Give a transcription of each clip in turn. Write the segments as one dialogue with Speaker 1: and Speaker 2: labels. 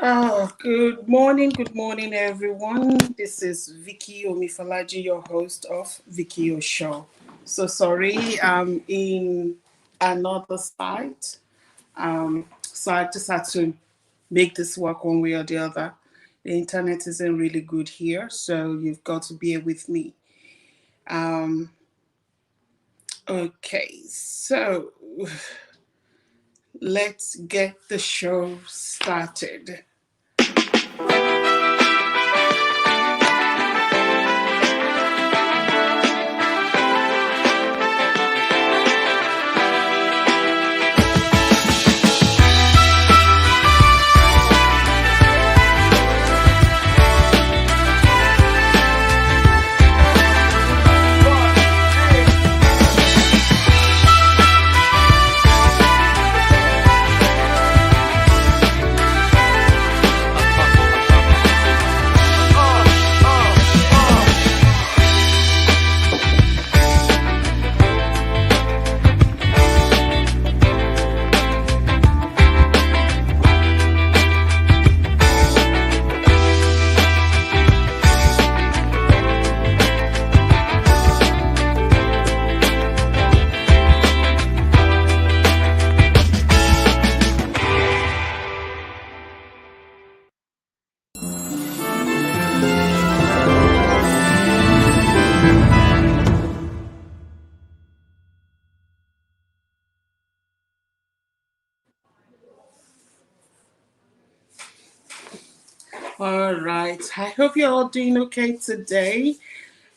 Speaker 1: Good morning, everyone. This is Vicky Omifalaji, your host of Vicky O Show. So sorry, I'm in another site. So I just had to make this work one way or the other. The internet isn't really good here, so you've got to bear with me. Um, okay, so let's get the show started. All right. I hope you're all doing okay today.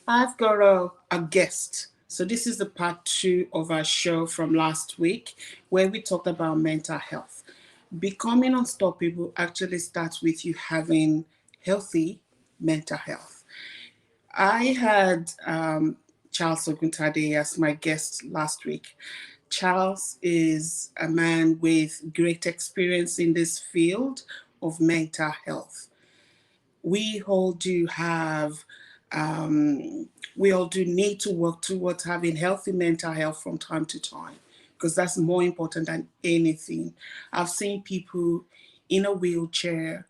Speaker 1: I've got a guest. So, this is the part two of our show from last week where we talked about mental health. Becoming unstoppable actually starts with you having healthy mental health. I had Charles Oguntade as my guest last week. Charles is a man with great experience in this field of mental health. We all do have we all do need to work towards having healthy mental health from time to time because that's more important than anything. I've seen people in a wheelchair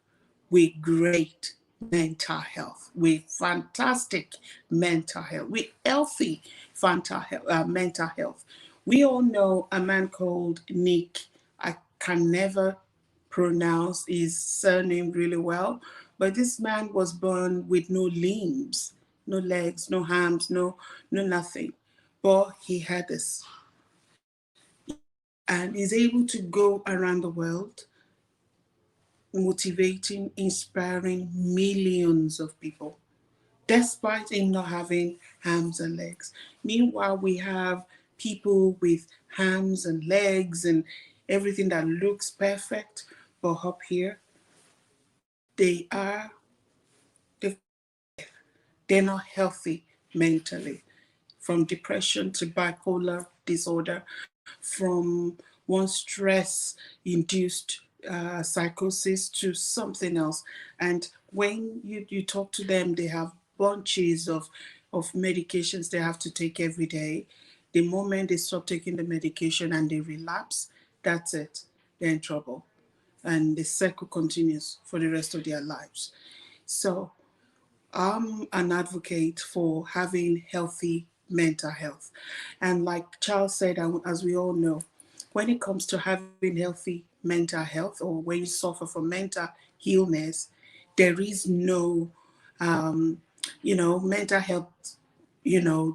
Speaker 1: with great mental health, with fantastic mental health, with healthy mental health. We all know a man called Nick. I can never pronounce his surname really well, but this man was born with no limbs, no legs, no arms, no nothing. But he had this, and is able to go around the world motivating, inspiring millions of people, despite him not having arms and legs. Meanwhile, we have people with arms and legs and everything that looks perfect, but up here, they are they're not healthy mentally. From depression to bipolar disorder, from one stress induced psychosis to something else. And when you talk to them, they have bunches of medications they have to take every day. The moment they stop taking the medication and they relapse, that's it. They're in trouble. And the cycle continues for the rest of their lives. So I'm an advocate for having healthy mental health. And like Charles said, and as we all know, when it comes to having healthy mental health or when you suffer from mental illness, there is no, mental health,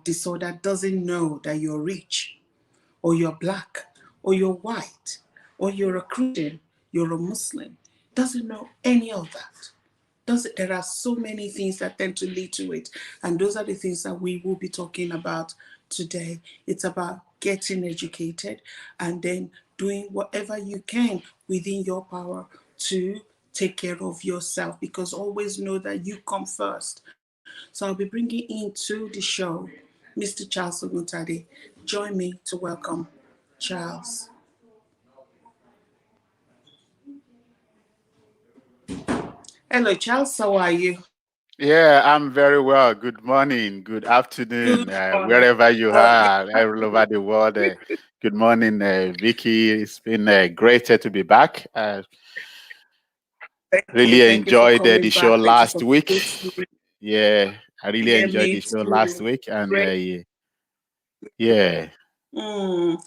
Speaker 1: disorder doesn't know that you're rich or you're black or you're white or you're a Christian, you're a Muslim. Doesn't know any of that. There are so many things that tend to lead to it. And those are the things that we will be talking about today. It's about getting educated and then doing whatever you can within your power to take care of yourself, because always know that you come first. So I'll be bringing into the show Mr. Charles Oguntade. Join me to welcome Charles. Hello, Charles. How are you?
Speaker 2: Yeah, I'm very well. Good morning, good afternoon,
Speaker 1: Good morning.
Speaker 2: wherever you
Speaker 1: Oh,
Speaker 2: are, all over the world. Good morning, Vicky. It's been great to be back. Really
Speaker 1: Thank you for
Speaker 2: enjoyed
Speaker 1: coming
Speaker 2: the show
Speaker 1: back. Thank you
Speaker 2: last
Speaker 1: for
Speaker 2: week.
Speaker 1: listening.
Speaker 2: Yeah, I really
Speaker 1: Yeah,
Speaker 2: enjoyed
Speaker 1: me
Speaker 2: the show last
Speaker 1: too.
Speaker 2: week, and
Speaker 1: Great.
Speaker 2: yeah,
Speaker 1: Mm.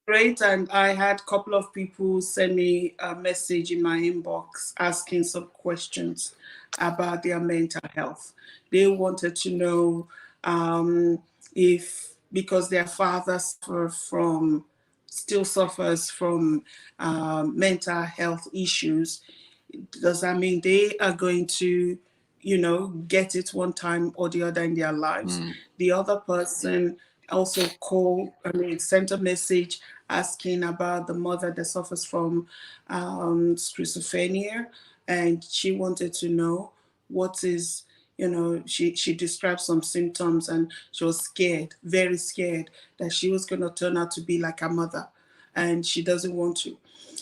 Speaker 1: Great, and I had a couple of people send me a message in my inbox asking some questions about their mental health. They wanted to know if because their father still suffers from mental health issues, does that mean they are going to, get it one time or the other in their lives?
Speaker 2: mm,
Speaker 1: The other person also sent a message asking about the mother that suffers from schizophrenia, and she wanted to know what is, she described some symptoms, and she was scared, very scared, that she was going to turn out to be like her mother, and she doesn't want to.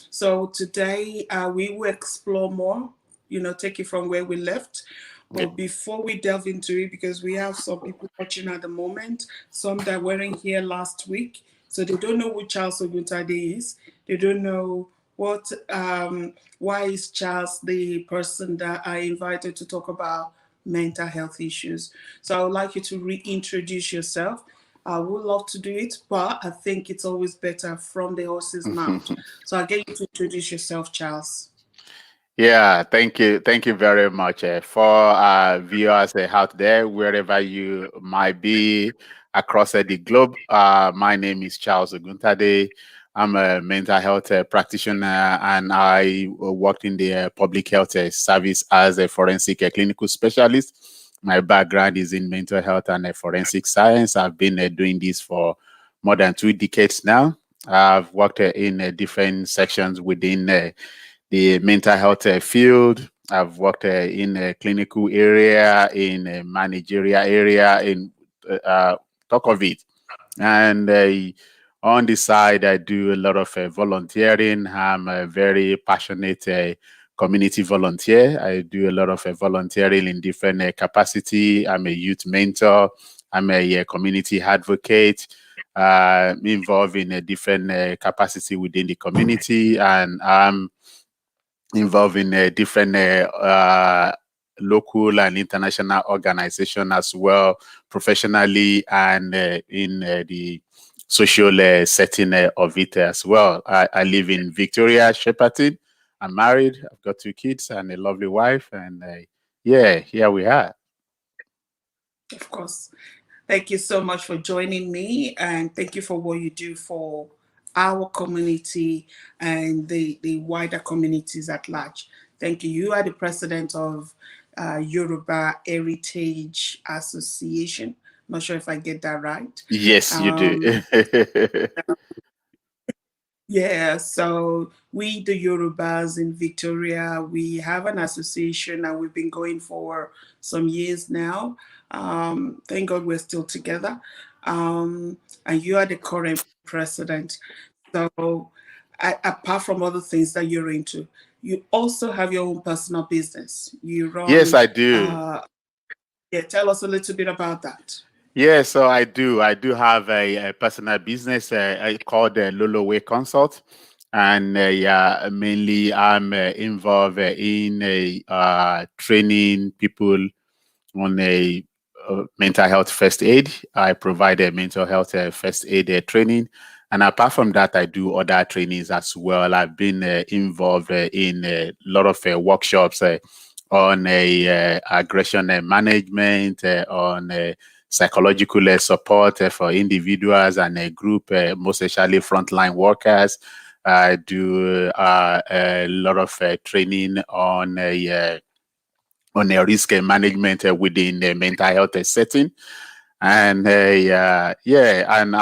Speaker 1: So today we will explore more, take it from where we left.
Speaker 2: yeah.
Speaker 1: But before we delve into it, because we have some people watching at the moment, some that weren't here last week, so they don't know who Charles Oguntade is. They don't know why is Charles the person that I invited to talk about mental health issues. So I would like you to reintroduce yourself. I would love to do it, but I think it's always better from the horse's mouth. So I'll get you to introduce yourself, Charles.
Speaker 2: Yeah, thank you very much for viewers out there, wherever you might be across the globe. My name is Charles Oguntade. I'm a mental health practitioner, and I worked in the public health service as a forensic clinical specialist. My background is in mental health and forensic science. I've been doing this for more than 2 decades now. I've worked in different sections within the mental health field. I've worked in a clinical area, in a managerial area, in talk of it. And on the side, I do a lot of volunteering. I'm a very passionate community volunteer. I do a lot of volunteering in different capacity. I'm a youth mentor. I'm a community advocate. Involved in a different capacity within the community, and I'm involved in different local and international organization as well, professionally and in the social setting of it as well. I live in Victoria, Shepparton. I'm married. I've got 2 kids and a lovely wife, and yeah, here we are.
Speaker 1: Of course. Thank you so much for joining me, and thank you for what you do for our community and the wider communities at large. Thank you. You are the president of Yoruba Heritage Association. Not sure if I get that right.
Speaker 2: Yes, you do.
Speaker 1: Um, Yeah, so we, the Yorubas in Victoria, we have an association and we've been going for some years now. Thank God we're still together. And you are the current president. So, apart from other things that you're into, you also have your own personal business. You
Speaker 2: Yes,
Speaker 1: run,
Speaker 2: I do.
Speaker 1: yeah, tell us a little bit about that.
Speaker 2: Yeah, so I do. I do have a personal business called Lolo Way Consult, and yeah, mainly I'm involved in training people on a mental health first aid. I provide a mental health first aid training, and apart from that, I do other trainings as well. I've been involved in a lot of workshops on aggression management, on psychological support for individuals and a group, most especially frontline workers. I do a lot of training on a risk management within the mental health setting. And yeah, and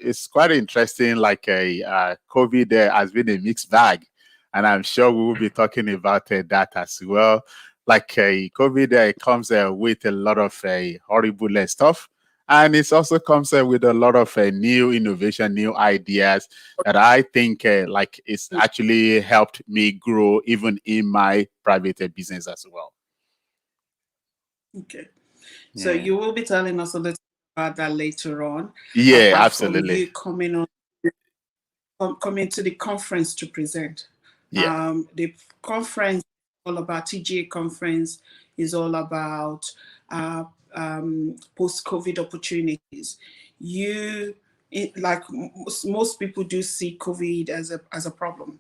Speaker 2: it's quite interesting. Like COVID has been a mixed bag, and I'm sure we will be talking about that as well. Like COVID comes with a lot of horrible stuff, and it also comes with a lot of new innovation, new ideas that I think like it's actually helped me grow even in my private business as well.
Speaker 1: Okay. So
Speaker 2: Yeah,
Speaker 1: you will be telling us a little about that later on,
Speaker 2: yeah,
Speaker 1: apart from
Speaker 2: absolutely.
Speaker 1: you coming to the conference to present.
Speaker 2: Yeah.
Speaker 1: The conference all about TGA conference, is all about uh, post-COVID opportunities. Like most people do see COVID as a problem.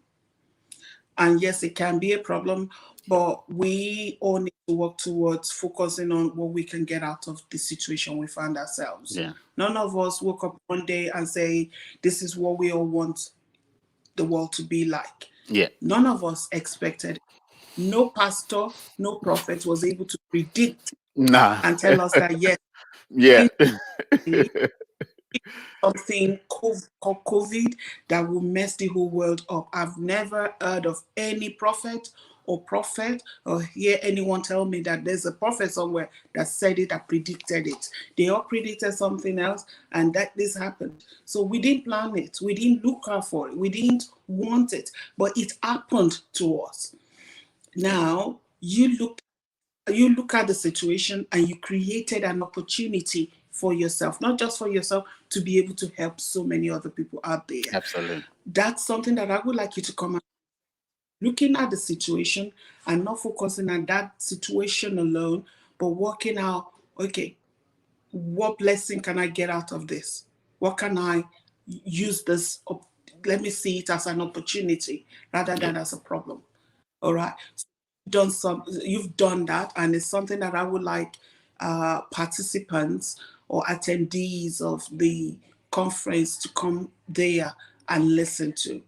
Speaker 1: And yes, it can be a problem, but we all need to work towards focusing on what we can get out of the situation we find ourselves.
Speaker 2: Yeah.
Speaker 1: None of us woke up one day and say, this is what we all want the world to be like.
Speaker 2: Yeah.
Speaker 1: None of us expected it. No pastor, no prophet was able to predict
Speaker 2: Nah.
Speaker 1: and tell us that, yes,
Speaker 2: Yeah.
Speaker 1: something called COVID that will mess the whole world up. I've never heard of any prophet or hear anyone tell me that there's a prophet somewhere that said it, that predicted it. They all predicted something else, and that this happened. So we didn't plan it. We didn't look out for it. We didn't want it, but it happened to us. Now you look at the situation and you created an opportunity for yourself, not just for yourself, to be able to help so many other people out there.
Speaker 2: Absolutely.
Speaker 1: That's something that I would like you to come out, looking at the situation and not focusing on that situation alone, but working out, okay, what blessing can I get out of this? What can I use this? Let me see it as an opportunity rather
Speaker 2: Yeah.
Speaker 1: than as a problem. All right. You've done that, and it's something that I would like participants or attendees of the conference to come there and listen to,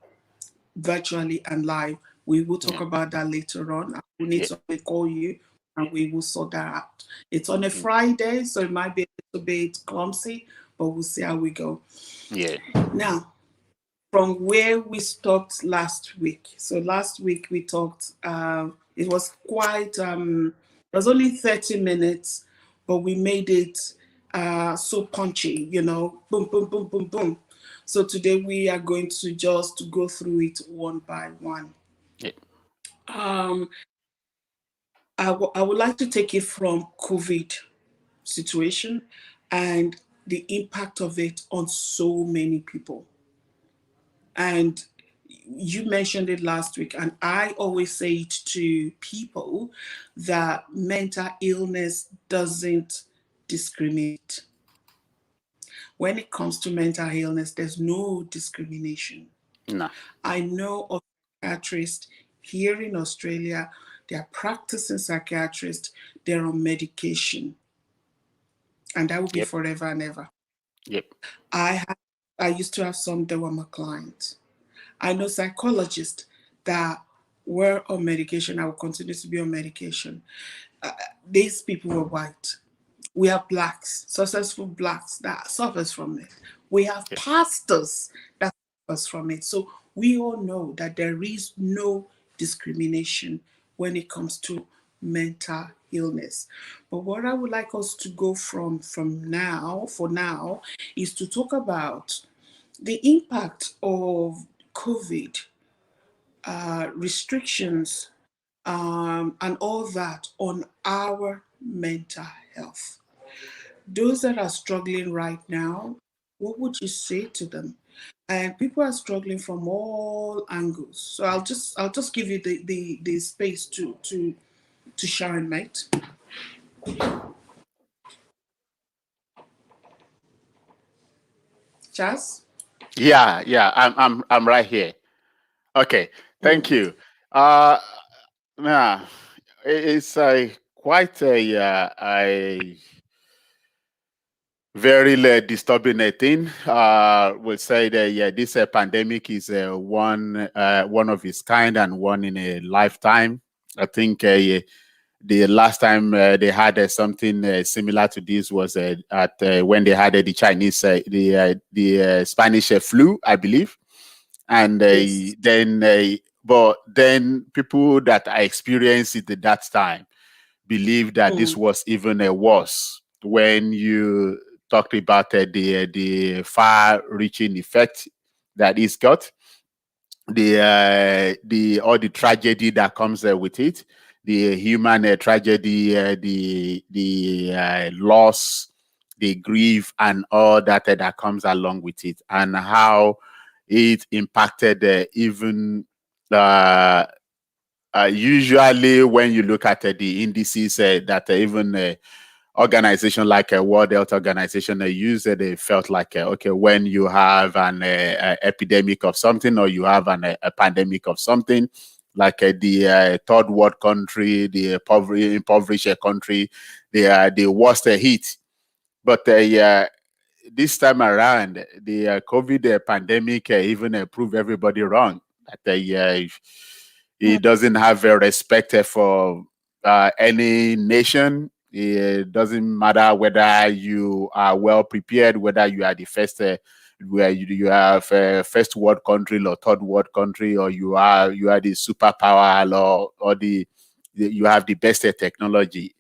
Speaker 1: virtually and live. We will talk
Speaker 2: Yeah.
Speaker 1: about that later on. I will need
Speaker 2: Yeah.
Speaker 1: to call you and we will sort that out. It's on a
Speaker 2: Mm.
Speaker 1: Friday, so it might be a little bit clumsy, but we'll see how we go.
Speaker 2: Yeah.
Speaker 1: Now, from where we stopped last week. So last week we talked, it was quite, it was only 30 minutes, but we made it so punchy, boom, boom, boom, boom, boom. So today we are going to just go through it one by one.
Speaker 2: Yeah.
Speaker 1: Um, I would like to take it from COVID situation and the impact of it on so many people. And you mentioned it last week, and I always say it to people that mental illness doesn't discriminate. When it comes to mental illness, there's no discrimination.
Speaker 2: No.
Speaker 1: I know of psychiatrists here in Australia, they are practicing psychiatrists, they're on medication, and that will be
Speaker 2: Yep.
Speaker 1: forever and ever.
Speaker 2: Yep.
Speaker 1: I used to have some that were my clients. I know psychologists that were on medication. I will continue to be on medication. These people were white. We have blacks, successful blacks that suffers from it. We have
Speaker 2: Yep.
Speaker 1: pastors that suffers from it. So we all know that there is no discrimination when it comes to mental illness. But what I would like us to go from now, for now, is to talk about the impact of COVID restrictions and all that on our mental health. Those that are struggling right now, what would you say to them? And people are struggling from all angles. So I'll just give you the space to shine, mate. Chas?
Speaker 2: Yeah. Yeah. I'm right here. Okay. Thank
Speaker 1: Mm.
Speaker 2: you. Yeah. It's a quite a very disturbing thing. We'll say that yeah, this pandemic is one of its kind and one in a lifetime. I think the last time they had something similar to this was at when they had the Chinese, the Spanish flu, I believe, and
Speaker 1: Yes.
Speaker 2: but then people that I experienced it at that time believe that this
Speaker 1: Mm.
Speaker 2: was even worse when you talked about the far-reaching effect that it's got, the all the tragedy that comes with it, the human tragedy, the loss, the grief, and all that that comes along with it, and how it impacted even uh, usually when you look at the indices that even organization like a World Health Organization use, they felt like, okay, when you have an epidemic of something, or you have a pandemic of something, like the third world country, the impoverished country, they are the worst hit. But this time around, the COVID pandemic even proved everybody wrong. That it doesn't have a respect for any nation. It doesn't matter whether you are well prepared, whether you are the first, where you have first world country or third world country, or you are the superpower, or you have the best technology.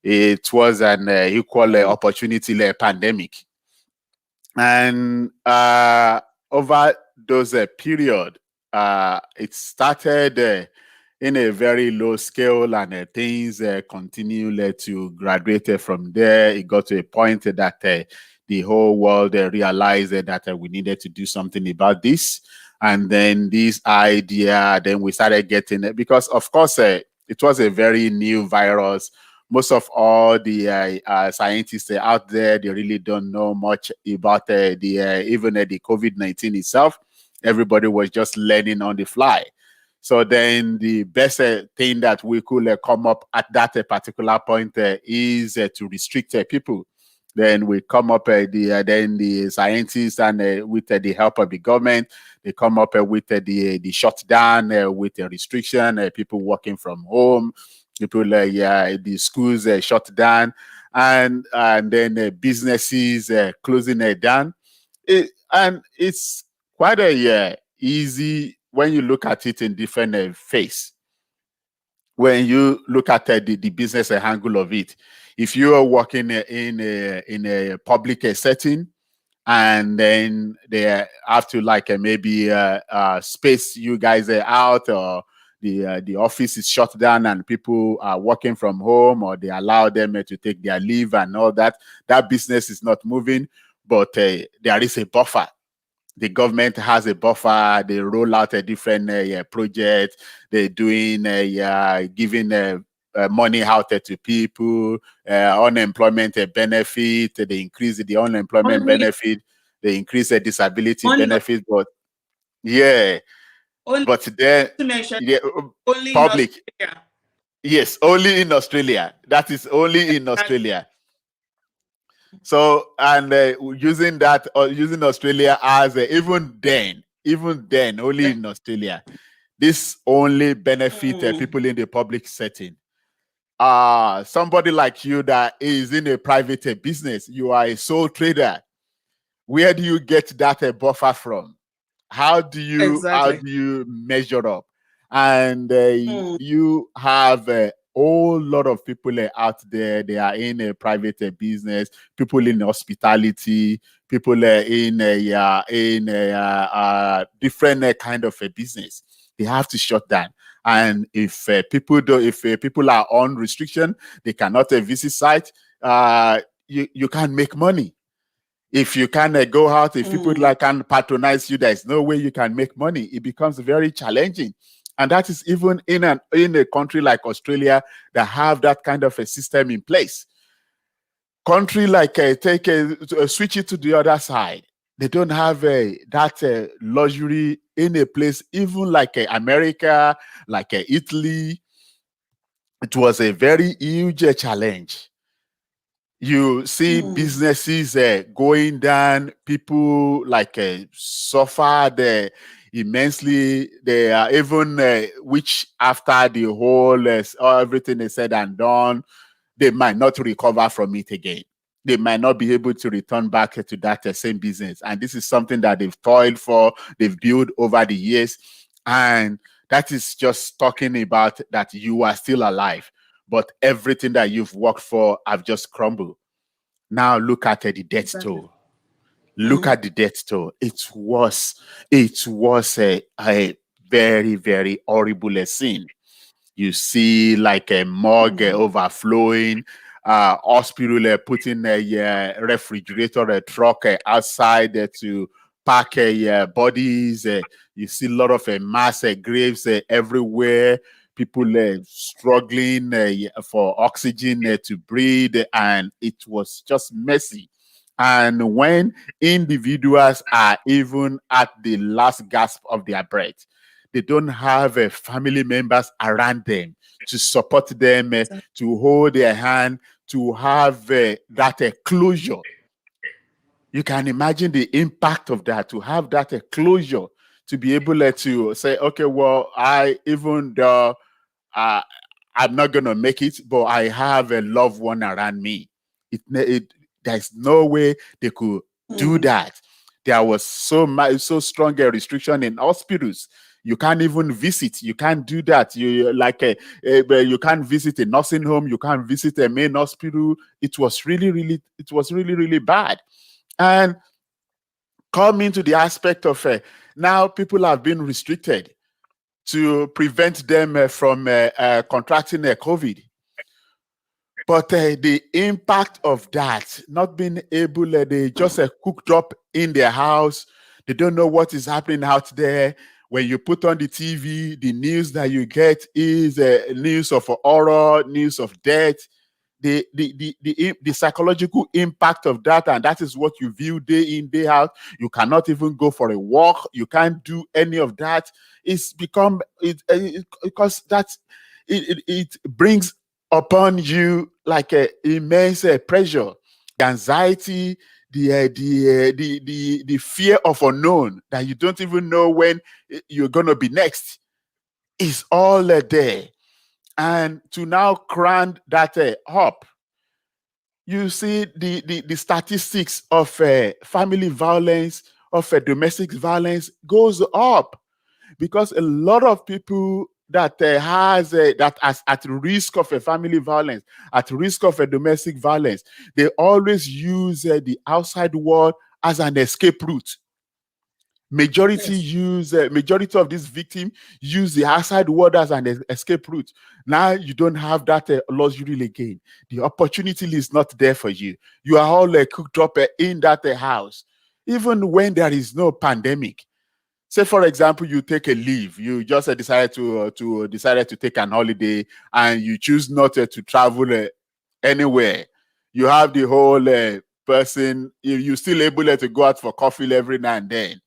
Speaker 2: It was an equal opportunity pandemic. And over those period, it started in a very low scale, and things continued to graduate from there. It got to a point that the whole world realized that we needed to do something about this. And then this idea, then we started getting it, because of course it was a very new virus. Most of all the scientists out there, they really don't know much about even the COVID-19 itself. Everybody was just learning on the fly. So then the best thing that we could come up at that particular point is to restrict people. Then we come up then the scientists, and with the help of the government, they come up with the shutdown, with the restriction, people working from home, people the schools shut down, and then businesses closing down. And it's quite a easy when you look at it in different phase. When you look at the business angle of it, if you are working in a public setting, and then they have to maybe space you guys out, or the office is shut down and people are working from home, or they allow them to take their leave and all that, that business is not moving. But there is a buffer. The government has a buffer. They roll out a different project. They're doing giving money out to people, unemployment benefit. They increase the unemployment
Speaker 1: Only,
Speaker 2: benefit. They increase the disability
Speaker 1: only,
Speaker 2: benefit. But yeah,
Speaker 1: only
Speaker 2: but then
Speaker 1: to mention,
Speaker 2: yeah,
Speaker 1: only in
Speaker 2: public.
Speaker 1: Australia.
Speaker 2: Yes, only in Australia. That is only in
Speaker 1: That,
Speaker 2: Australia. So, and using that, or using Australia as even then, only in Australia, this only benefit people in the public setting. Somebody like you that is in a private business, you are a sole trader. Where do you get that buffer from? How do
Speaker 1: exactly.
Speaker 2: you measure up? And you have a whole lot of people out there. They are in a private business, people in hospitality, people in a different kind of a business. They have to shut down. And if people are on restriction, they cannot visit site. You can't make money. If you can go out, if people can patronize you, there's no way you can make money. It becomes very challenging. And that is even in a country like Australia that have that kind of a system in place. Country like switch it to the other side. They don't have that luxury in a place, even like America, like Italy. It was a very huge challenge. You see businesses going down, people suffered immensely. They are even which after the whole everything is said and done, they might not recover from it again. They might not be able to return back to that same business. And this is something that they've toiled for, they've built over the years. And that is just talking about that you are still alive, but everything that you've worked for have just crumbled. Now look at the death toll. Look at the death toll. It was a very, very horrible scene. You see like a mug overflowing, hospital putting a refrigerator, a truck outside to pack bodies. You see a lot of mass graves everywhere. people struggling for oxygen to breathe, and it was just messy. And when individuals are even at the last gasp of their breath, they don't have family members around them to support them, to hold their hand, to have that closure. You can imagine the impact of that, to have that closure, to be able to say, okay, well, I even though I'm not going to make it, but I have a loved one around me. There's no way they could do that. There was so strong a restriction in hospitals. You can't even visit. You can't do that. You can't visit a nursing home. You can't visit a main hospital. It was really bad. And coming to the aspect of now people have been restricted to prevent them from contracting COVID. But the impact of that, not being able, they just cooked up in their house. They don't know what is happening out there. When you put on the TV, the news that you get is news of horror, news of death. The psychological impact of that, and that is what you view day in, day out. You cannot even go for a walk. You can't do any of that. It's become because it brings upon you like a immense pressure, the anxiety, the fear of unknown, that you don't even know when you're gonna be next, is all there. And to now cram that up, you see the statistics of family violence, of domestic violence goes up, because a lot of people that that is at risk of a family violence, at risk of a domestic violence, they always use the outside world as an escape route. Majority of these victims use the outside world as an escape route. Now you don't have that luxury again. The opportunity is not there for you. You are all cooked up in that house, even when there is no pandemic. Say, for example, you take a leave. You just decided to take an holiday, and you choose not to travel anywhere. You have the whole person. You're still able to go out for coffee every now and then.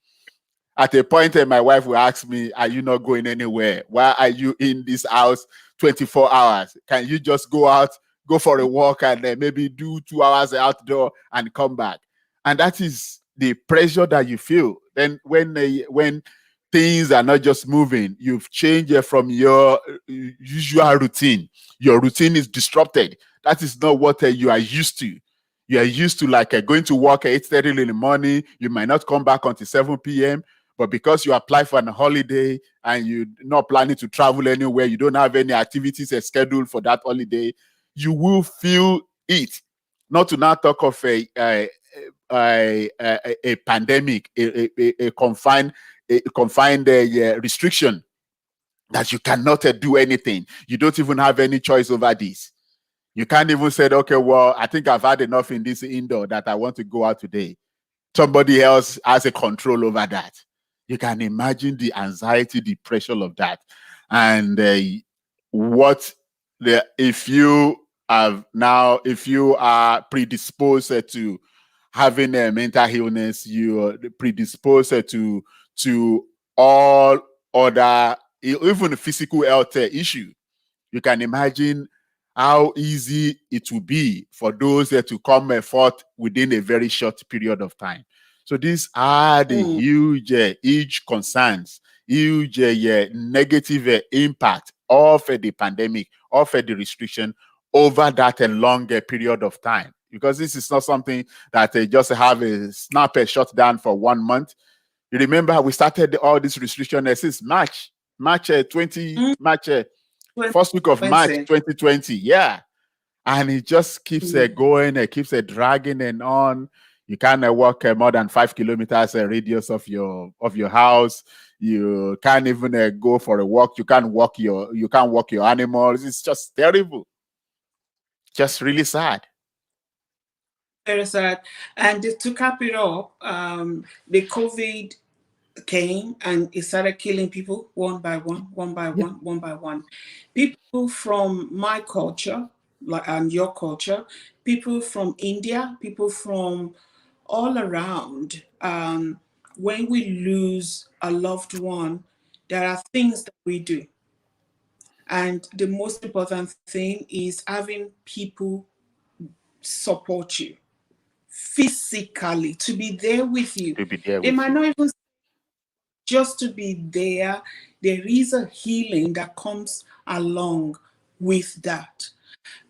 Speaker 2: At a point, my wife will ask me, "Are you not going anywhere? Why are you in this house 24 hours? Can you just go out, go for a walk, and maybe do 2 hours outdoor and come back?" And that is the pressure that you feel. Then when things are not just moving, you've changed from your usual routine. Your routine is disrupted. That is not what you are used to. You are used to going to work at 8:30 in the morning. You might not come back until 7 p.m. But because you apply for an holiday and you're not planning to travel anywhere, you don't have any activities scheduled for that holiday, you will feel it. Not to now talk of a pandemic, a confined restriction, that you cannot do anything. You don't even have any choice over this. You can't even say, okay, well, I think I've had enough in this indoor that I want to go out today. Somebody else has a control over that. You can imagine the anxiety, the pressure of that. And if you are predisposed to having a mental illness, you are predisposed to all other, even physical health issue. You can imagine how easy it will be for those to come forth within a very short period of time. So these are the huge concerns, huge negative impact of the pandemic, of the restriction over that longer period of time. Because this is not something that just have a shutdown for 1 month. You remember we started all this restriction since March 20, first week of March 2020. Yeah. And it just keeps going, it keeps dragging and on. You can't walk more than 5 kilometers radius of your house. You can't even go for a walk. You can't walk your animals. It's just terrible. Just really sad.
Speaker 1: Very sad. And to cap it up, the COVID came and it started killing people one by one, one by
Speaker 2: Yeah.
Speaker 1: one, one by one. People from my culture, like and your culture, people from India, people from all around. When we lose a loved one, there are things that we do. And the most important thing is having people support you physically, to be there with you.
Speaker 2: To be there
Speaker 1: They
Speaker 2: with
Speaker 1: might
Speaker 2: you.
Speaker 1: not even just to be there. There is a healing that comes along with that.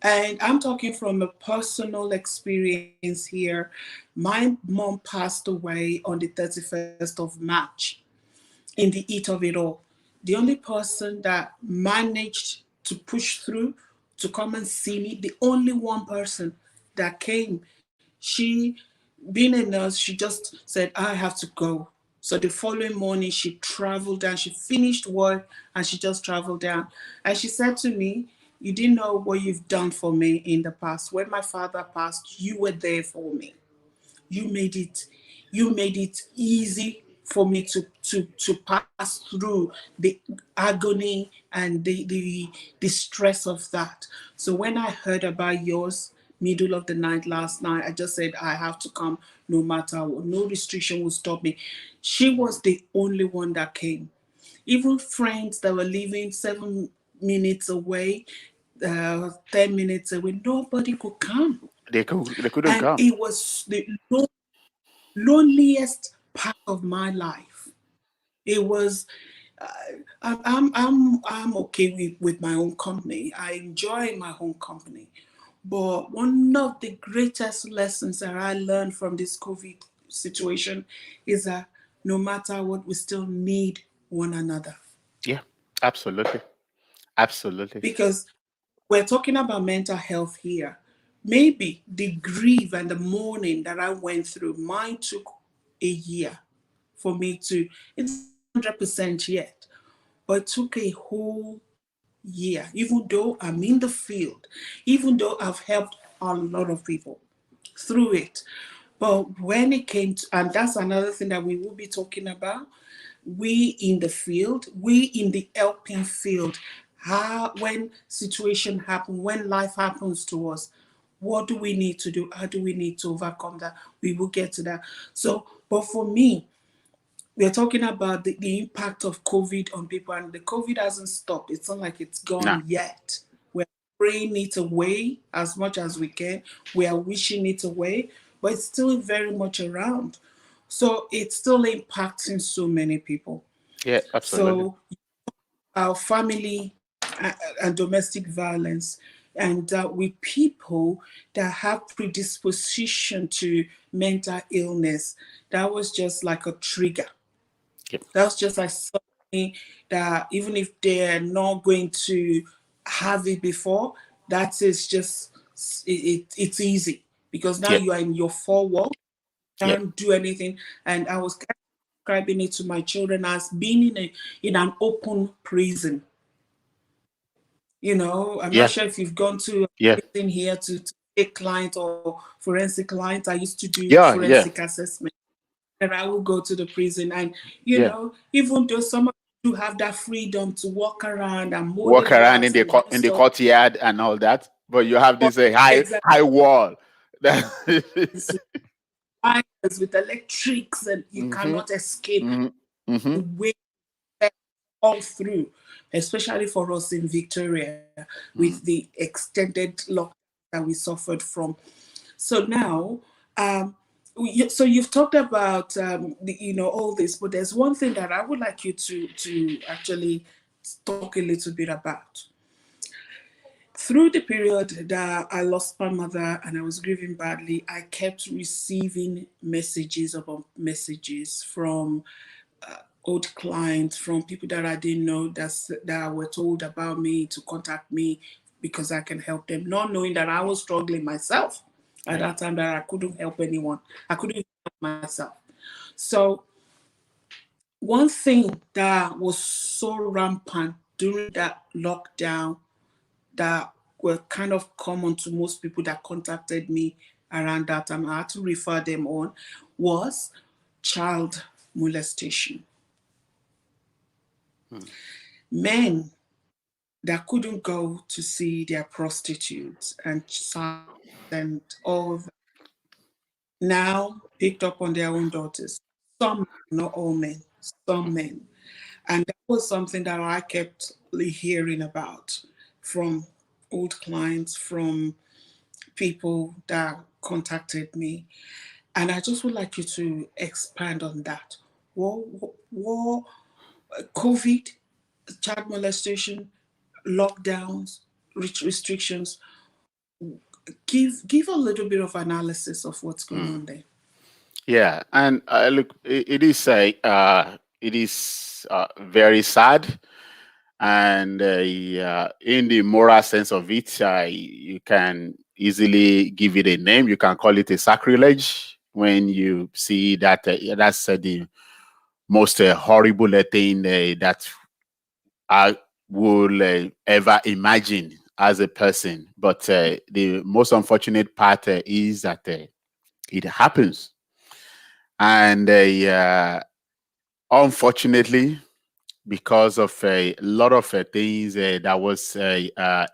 Speaker 1: And I'm talking from a personal experience here. My mom passed away on the 31st of March in the heat of it all. The only person that managed to push through to come and see me, the only one person that came, she, being a nurse, she just said, I have to go. So the following morning, she traveled down. She finished work and she just traveled down. And she said to me, you didn't know what you've done for me in the past. When my father passed, you were there for me. You made it, you made it easy for me to pass through the agony and the stress of that. So when I heard about yours middle of the night last night, I just said I have to come no matter what. No restriction will stop me. She was the only one that came. Even friends that were living 7 minutes away, 10 minutes away, nobody could come.
Speaker 2: They couldn't
Speaker 1: And
Speaker 2: come.
Speaker 1: it was the loneliest part of my life. It was. I'm okay with my own company. I enjoy my own company. But one of the greatest lessons that I learned from this COVID situation is that no matter what, we still need one another.
Speaker 2: Yeah, absolutely. Absolutely.
Speaker 1: Because we're talking about mental health here. Maybe the grief and the mourning that I went through, mine took a year for me to, it's not 100% yet, but it took a whole year, even though I'm in the field, even though I've helped a lot of people through it. But when it came to, and that's another thing that we will be talking about, we in the field, we in the helping field, how when situation happen, when life happens to us, what do we need to do? How do we need to overcome that? We will get to that. So, but for me, we're talking about the impact of COVID on people, and the COVID hasn't stopped. It's not like it's
Speaker 2: Nah.
Speaker 1: gone yet. We're praying it away as much as we can. We are wishing it away, but it's still very much around. So it's still impacting so many people.
Speaker 2: Yeah, absolutely.
Speaker 1: So our family and domestic violence, and with people that have predisposition to mental illness, that was just like a trigger.
Speaker 2: Yep.
Speaker 1: That's just like something that even if they're not going to have it before, that is just it's easy because now
Speaker 2: Yep.
Speaker 1: you are in your four walls,
Speaker 2: Yep.
Speaker 1: can't do anything. And I was kind of describing it to my children as being in an open prison. I'm not
Speaker 2: Yeah.
Speaker 1: sure if you've gone to
Speaker 2: Yeah.
Speaker 1: a prison here to take client or forensic client. I used to do
Speaker 2: Yeah. Yeah.
Speaker 1: forensic assessment. And I will go to the prison. And,
Speaker 2: Yeah.
Speaker 1: even though some of you have that freedom to walk around and mow the
Speaker 2: Walk around
Speaker 1: grass and do
Speaker 2: in the
Speaker 1: stuff,
Speaker 2: courtyard and all that, but you have
Speaker 1: but
Speaker 2: this
Speaker 1: exactly
Speaker 2: high wall.
Speaker 1: wires with electrics and you
Speaker 2: Hmm.
Speaker 1: cannot escape
Speaker 2: Hmm. Hmm.
Speaker 1: the way all through, especially for us in Victoria with the extended lockdown that we suffered from. So now, so you've talked about all this, but there's one thing that I would like you to actually talk a little bit about. Through the period that I lost my mother and I was grieving badly, I kept receiving messages upon messages from old clients, from people that I didn't know that were told about me to contact me because I can help them, not knowing that I was struggling myself at
Speaker 2: Right.
Speaker 1: that time, that I couldn't help anyone. I couldn't help myself. So one thing that was so rampant during that lockdown that were kind of common to most people that contacted me around that time, I had to refer them on, was child molestation. Men that couldn't go to see their prostitutes and and all that now picked up on their own daughters. Some, not all men, some men. And that was something that I kept hearing about from old clients, from people that contacted me. And I just would like you to expand on that. War, COVID, child molestation, lockdowns, restrictions. Give a little bit of analysis of what's going
Speaker 2: Mm.
Speaker 1: on there.
Speaker 2: Yeah, and look, it is very sad, and in the moral sense of it, you can easily give it a name. You can call it a sacrilege when you see that that's the most horrible thing that I will ever imagine as a person. But the most unfortunate part is that it happens, and unfortunately, because of a lot of things that was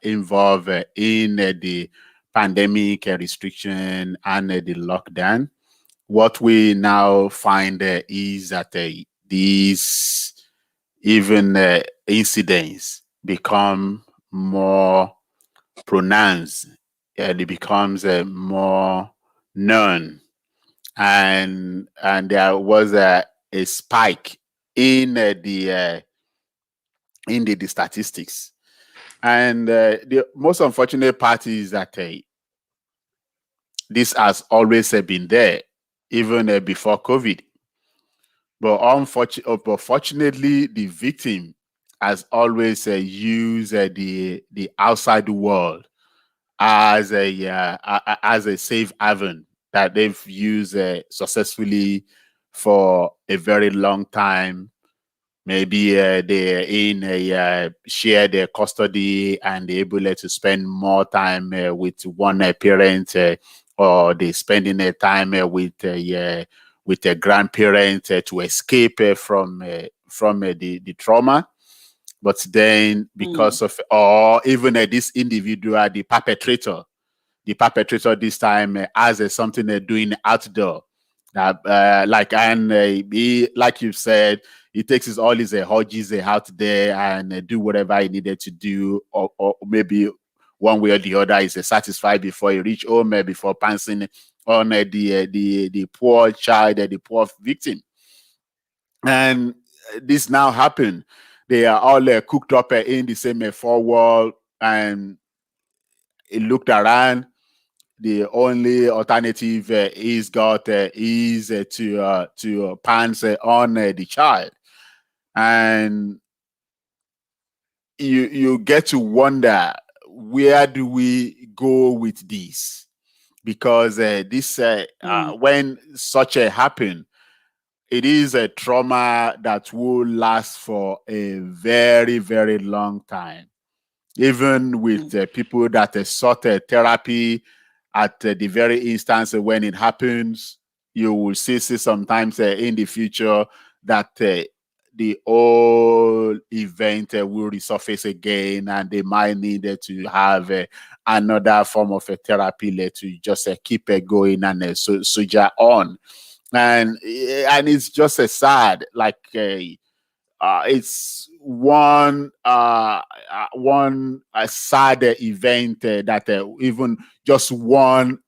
Speaker 2: involved in the pandemic restriction and the lockdown, what we now find is that these even incidents become more pronounced. It becomes more known, and there was a spike in the statistics. And the most unfortunate part is that this has always been there, even before COVID. But fortunately, the victim has always used the outside world as a safe haven that they've used successfully for a very long time. Maybe they're in a shared custody, and they're able to spend more time with one parent, or they spending their time with a grandparent to escape from the trauma. But then,
Speaker 1: Mm,
Speaker 2: because of, or even this individual, the perpetrator this time has something they're doing outdoor. Like, and he, like you said, he takes all his hodges out there and do whatever he needed to do, or maybe one way or the other is satisfied before he reach home, before pouncing on the poor child, the poor victim. And this now happened. They are all cooked up in the same four wall, and he looked around. The only alternative he's got is to pounce on the child, and you get to wonder, where do we go with this? Because this
Speaker 1: mm,
Speaker 2: when such a happen, it is a trauma that will last for a very, very long time. Even with
Speaker 1: mm,
Speaker 2: people that sought therapy at the very instance when it happens, you will see sometimes in the future that the whole event will resurface again, and they might need to have another form of therapy to just keep going and soldier on. And it's just a sad, like it's one sad event that even just one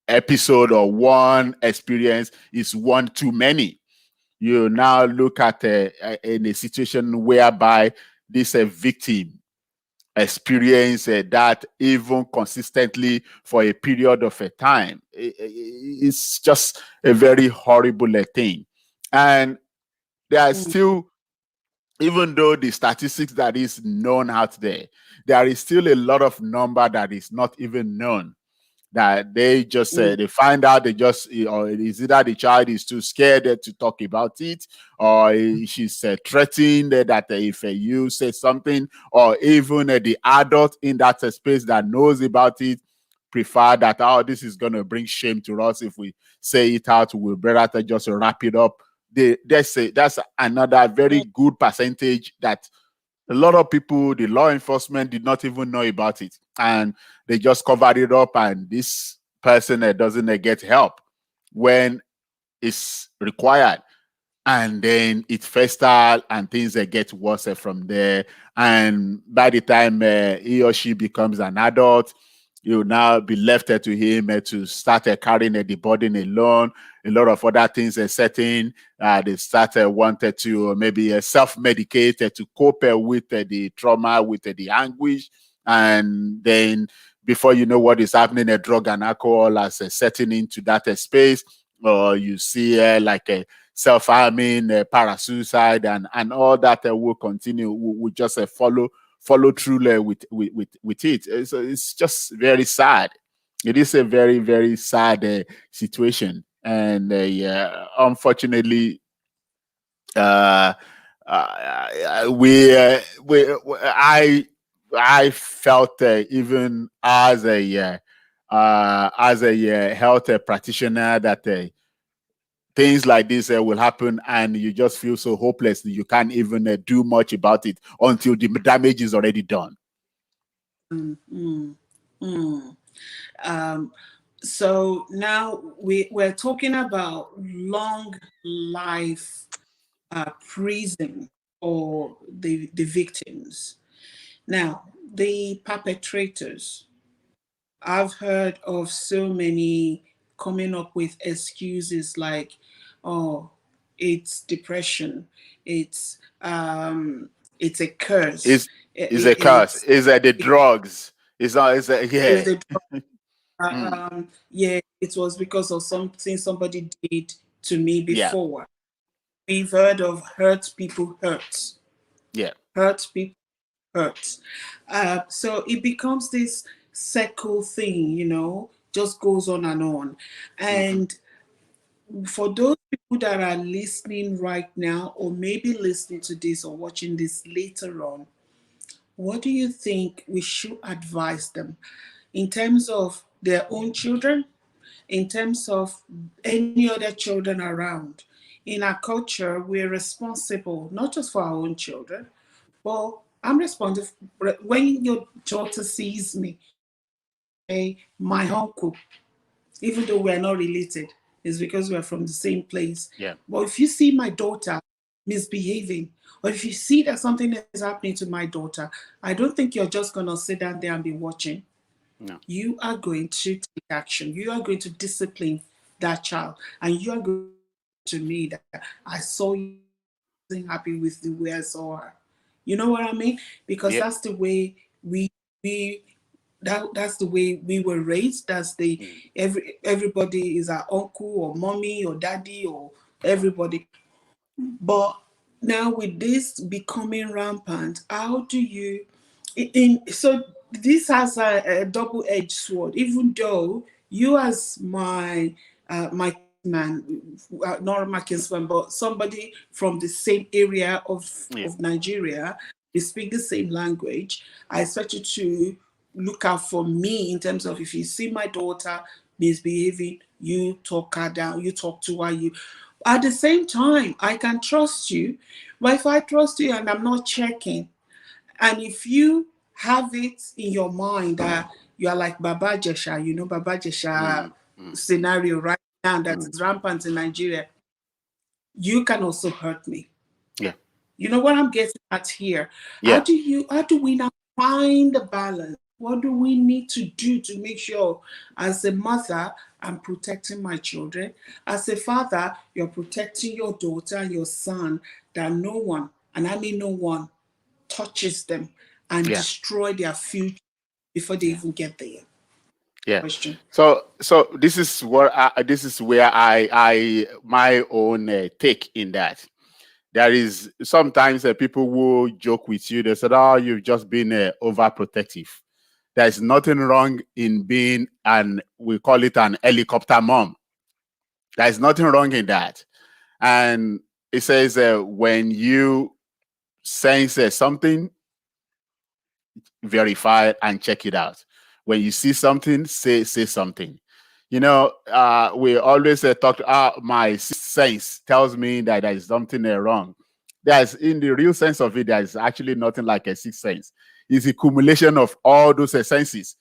Speaker 2: episode or one experience is one too many. You now look at in a situation whereby this victim experience that even consistently for a period of a time. It's just a very horrible thing. And there are
Speaker 1: mm,
Speaker 2: still, even though the statistics that is known out there is still a lot of number that is not even known. That they just
Speaker 1: mm,
Speaker 2: they find out, they just, or it is either the child is too scared to talk about it, or she's threatened that if you say something, or even the adult in that space that knows about it prefer that, oh, this is going to bring shame to us if we say it out, we'll better just wrap it up. that's another very good percentage that a lot of people, the law enforcement, did not even know about it, and they just covered it up. And this person doesn't get help when it's required, and then it festers and things get worse from there. And by the time he or she becomes an adult, you'll now be left to him to start carrying the burden alone. A lot of other things are setting. They start wanted to maybe self-medicate to cope with the trauma, with the anguish. And then before you know what is happening, a drug and alcohol as setting into that space. Or you see like a self-harming, parasuicide, and all that will continue. We just follow through with it. It's just very sad. It is a very, very sad situation, and unfortunately, uh, I felt even as a health practitioner that things like this will happen, and you just feel so hopeless that you can't even do much about it until the damage is already done.
Speaker 1: Mm, mm, mm. Um, so now we're talking about long life prison for the victims. Now, the perpetrators, I've heard of so many coming up with excuses like, oh, it's depression, it's a curse,
Speaker 2: Is a curse. Is the drugs. It's not. It's
Speaker 1: it's
Speaker 2: yeah.
Speaker 1: the
Speaker 2: Mm,
Speaker 1: yeah, it was because of something somebody did to me
Speaker 2: yeah.
Speaker 1: before. We've heard of hurt people hurt,
Speaker 2: Yeah.
Speaker 1: hurt people hurt. So it becomes this circle thing, just goes on and on.
Speaker 2: Mm-hmm.
Speaker 1: And for those people that are listening right now, or maybe listening to this or watching this later on, what do you think we should advise them in terms of their own children, in terms of any other children around? In our culture, we're responsible not just for our own children, but I'm responsible. When your daughter sees me, say, my uncle, even though we're not related, it's because we're from the same place.
Speaker 2: Yeah.
Speaker 1: But if you see my daughter misbehaving, or if you see that something is happening to my daughter, I don't think you're just going to sit down there and be watching.
Speaker 2: No.
Speaker 1: You are going to take action. You are going to discipline that child. And you are going to me that I saw you wasn't happy with the way I saw her. You know what I mean? Because
Speaker 2: Yeah.
Speaker 1: that's the way we that's the way we were raised. That's the
Speaker 2: Mm.
Speaker 1: everybody is our uncle or mommy or daddy or everybody. But now with this becoming rampant, how do you so this has a double-edged sword, even though you as my kinsman, not my kinsman, but somebody from the same area
Speaker 2: Yeah.
Speaker 1: of Nigeria, we speak the same language. I expect you to look out for me in terms of if you see my daughter misbehaving, you talk her down, you talk to her, you at the same time, I can trust you. But if I trust you and I'm not checking, and if you have it in your mind that you are like Baba Jesha, Baba Jesha
Speaker 2: Mm. Mm.
Speaker 1: scenario right now that
Speaker 2: Mm.
Speaker 1: is rampant in Nigeria, you can also hurt me.
Speaker 2: Yeah.
Speaker 1: You know what I'm getting at here?
Speaker 2: Yeah.
Speaker 1: How do we now find the balance? What do we need to do to make sure as a mother I'm protecting my children? As a father, you're protecting your daughter and your son, that no one, and I mean no one, touches them and
Speaker 2: Yeah.
Speaker 1: destroy their future before they
Speaker 2: Yeah.
Speaker 1: even get there.
Speaker 2: Yeah.
Speaker 1: Question.
Speaker 2: So this is this is where I my own take in that. There is sometimes people will joke with you. They said, "Oh, you've just been overprotective." There's nothing wrong in being we call it an helicopter mom. There's nothing wrong in that. And it says when you sense something, verify and check it out. When you see something, say something. We always talk. My sixth sense tells me that there is something wrong. There's, in the real sense of it, there is actually nothing like a sixth sense. It's a accumulation of all those senses.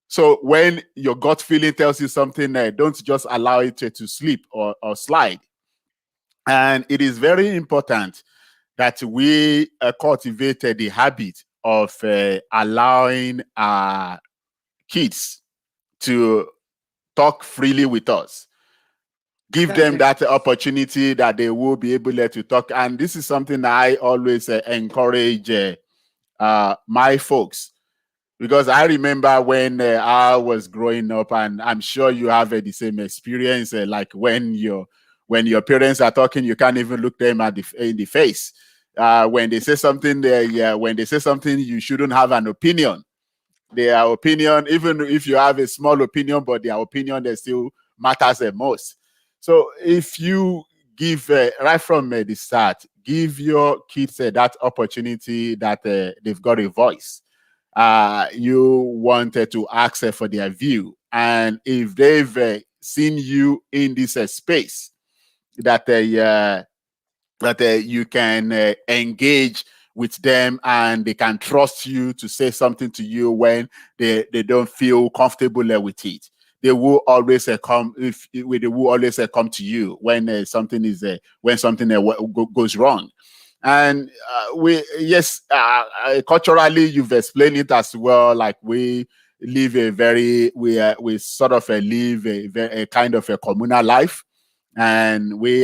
Speaker 2: So when your gut feeling tells you something, don't just allow it to sleep or slide. And it is very important that we cultivate the habit of allowing our kids to talk freely with us. Give
Speaker 1: That's
Speaker 2: them
Speaker 1: very
Speaker 2: that opportunity that they will be able to talk. And this is something I always encourage my folks, because I remember when I was growing up, and I'm sure you have the same experience. Like when your parents are talking, you can't even look them in the face. When they say something, when they say something, you shouldn't have an opinion. Their opinion, even if you have a small opinion, but their opinion that still matters the most. So if you give right from the start, give your kids that opportunity that they've got a voice. You wanted to ask for their view, and if they've seen you in this space, that you can engage with them, and they can trust you to say something to you when they don't feel comfortable with it. They will always come they will always come to you when something is when something goes wrong. And we yes culturally, you've explained it as well. Like we live a very we sort of live a kind of a communal life, and we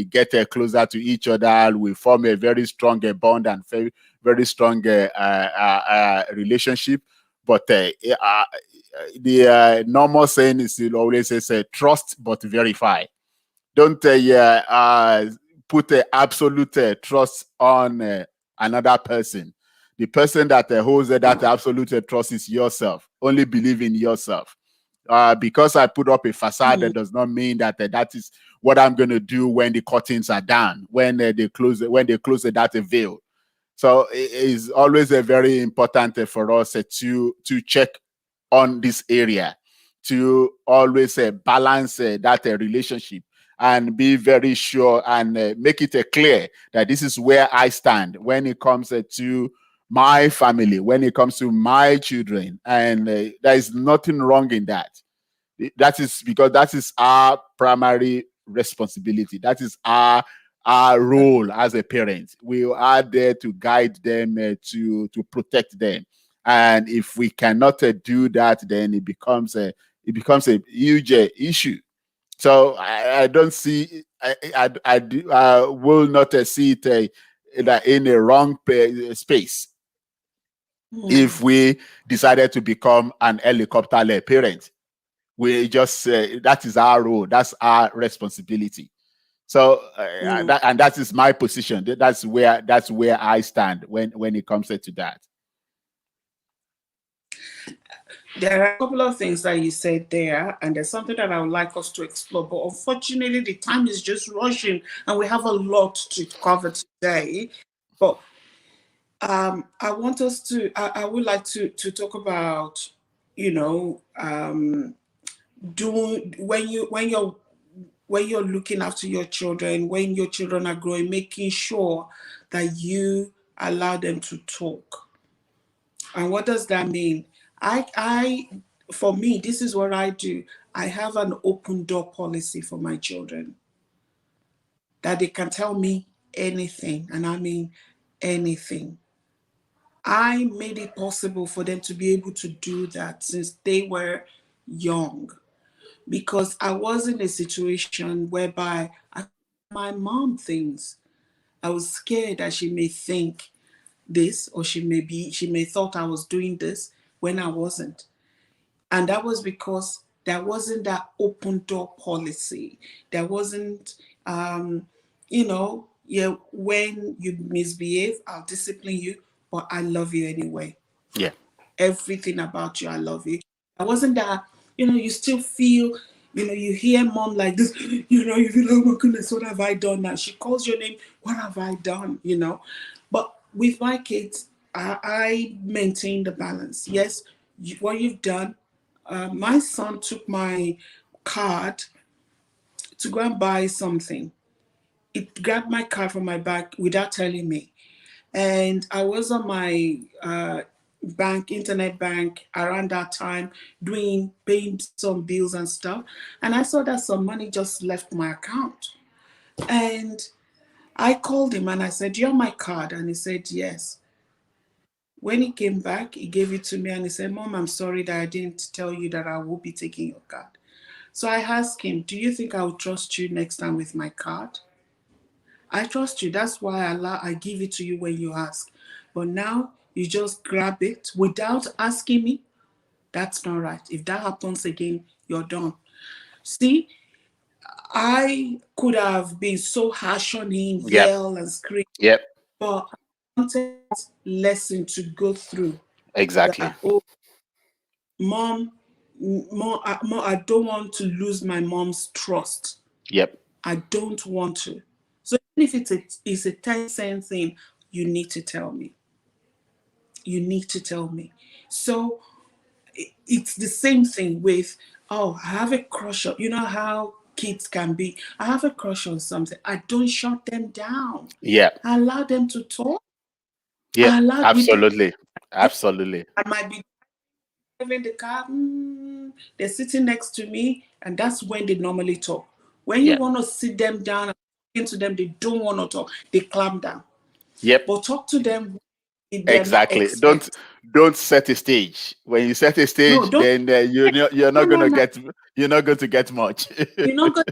Speaker 2: get closer to each other. We form a very strong bond and very very strong relationship. But the normal saying is still always says trust but verify. Don't put absolute trust on another person. The person that holds that absolute trust is yourself. Only believe in yourself. Because I put up a facade, that does not mean that that is what I'm going to do when the curtains are down, when they close that veil. So it is always a very important for us to check on this area, to always balance that relationship, and be very sure and make it clear that this is where I stand when it comes to my family, when it comes to my children, and there is nothing wrong in that. That is because that is our primary responsibility. That is our role as a parent. We are there to guide them, to protect them. And if we cannot do that, then it becomes a huge issue. So I don't see, I will not see it in a wrong space if we decided to become an helicopter parent. We just that is our role, that's our responsibility. So that is my position. That's where I stand when it comes to that.
Speaker 1: There are a couple of things that you said there, and there's something that I would like us to explore. But unfortunately, the time is just rushing, and we have a lot to cover today. But I want us to. I would like to talk about, doing when you're looking after your children, when your children are growing, making sure that you allow them to talk. And what does that mean? I for me, this is what I do. I have an open door policy for my children, that they can tell me anything, and I mean anything. I made it possible for them to be able to do that since they were young, because I was in a situation whereby I my mom things. I was scared that she may think this, or she may thought I was doing this when I wasn't. And that was because there wasn't that open door policy. There wasn't, yeah, when you misbehave, I'll discipline you, but I love you anyway.
Speaker 2: Yeah.
Speaker 1: Everything about you, I love you. There wasn't that, you still feel, you hear mom like this, you feel, oh my goodness, what have I done now? She calls your name, what have I done? But with my kids, I maintain the balance. Yes, what you've done, My son took my card to go and buy something. It grabbed my card from my bag without telling me. And I was on my internet bank around that time, paying some bills and stuff. And I saw that some money just left my account. And I called him and I said, "You have my card?" And he said, "Yes." When he came back, he gave it to me and he said, "Mom, I'm sorry that I didn't tell you that I will be taking your card." So I asked him, "Do you think I will trust you next time with my card?" I trust you. That's why I give it to you when you ask. But now you just grab it without asking me. That's not right. If that happens again, you're done. See, I could have been so harsh on him,
Speaker 2: Yep.
Speaker 1: yell and scream,
Speaker 2: Yep.
Speaker 1: but I wanted that lesson to go through.
Speaker 2: Exactly.
Speaker 1: That, oh, mom, mom, I don't want to lose my mom's trust.
Speaker 2: Yep.
Speaker 1: I don't want to. So even if it's a 10-cent thing, you need to tell me. You need to tell me. So it's the same thing with, oh, I have a crush on, you know how kids can be. I have a crush on something. I don't shut them down.
Speaker 2: Yep.
Speaker 1: I allow them to talk.
Speaker 2: Yep.
Speaker 1: I allow with
Speaker 2: Absolutely. Absolutely.
Speaker 1: I might be driving the car, they're sitting next to me, and that's when they normally talk. When you
Speaker 2: Yep.
Speaker 1: want to sit them down and talk to them, they don't want to talk. They clamp down.
Speaker 2: Yep.
Speaker 1: But talk to them if they're not
Speaker 2: Exactly.
Speaker 1: expect.
Speaker 2: Don't set a stage. When you set a
Speaker 1: No,
Speaker 2: stage,
Speaker 1: don't.
Speaker 2: then you're
Speaker 1: No,
Speaker 2: not
Speaker 1: no,
Speaker 2: gonna
Speaker 1: no.
Speaker 2: get you're not going to get much.
Speaker 1: You're not going.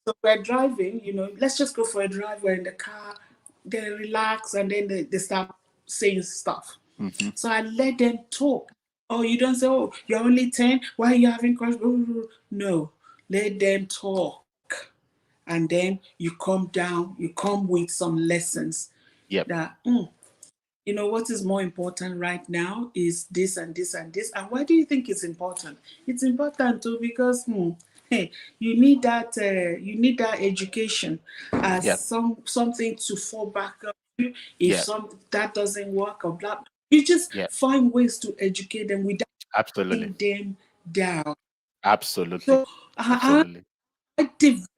Speaker 1: So we're driving. Let's just go for a drive. We're in the car. They relax, and then they start saying stuff.
Speaker 2: Mhm.
Speaker 1: So I let them talk. Oh, you don't say, "Oh, you're only 10. Why are you having crush?" No, let them talk, and then you come down. You come with some lessons
Speaker 2: Yep.
Speaker 1: that what is more important right now is this and this and this. And why do you think it's important? It's important too because hey, you need that education as
Speaker 2: Yep.
Speaker 1: something to fall back on you if
Speaker 2: Yep.
Speaker 1: some that doesn't work or blah. You just
Speaker 2: Yep.
Speaker 1: find ways to educate them without
Speaker 2: Absolutely.
Speaker 1: putting them down.
Speaker 2: Absolutely.
Speaker 1: So
Speaker 2: Absolutely.
Speaker 1: I developed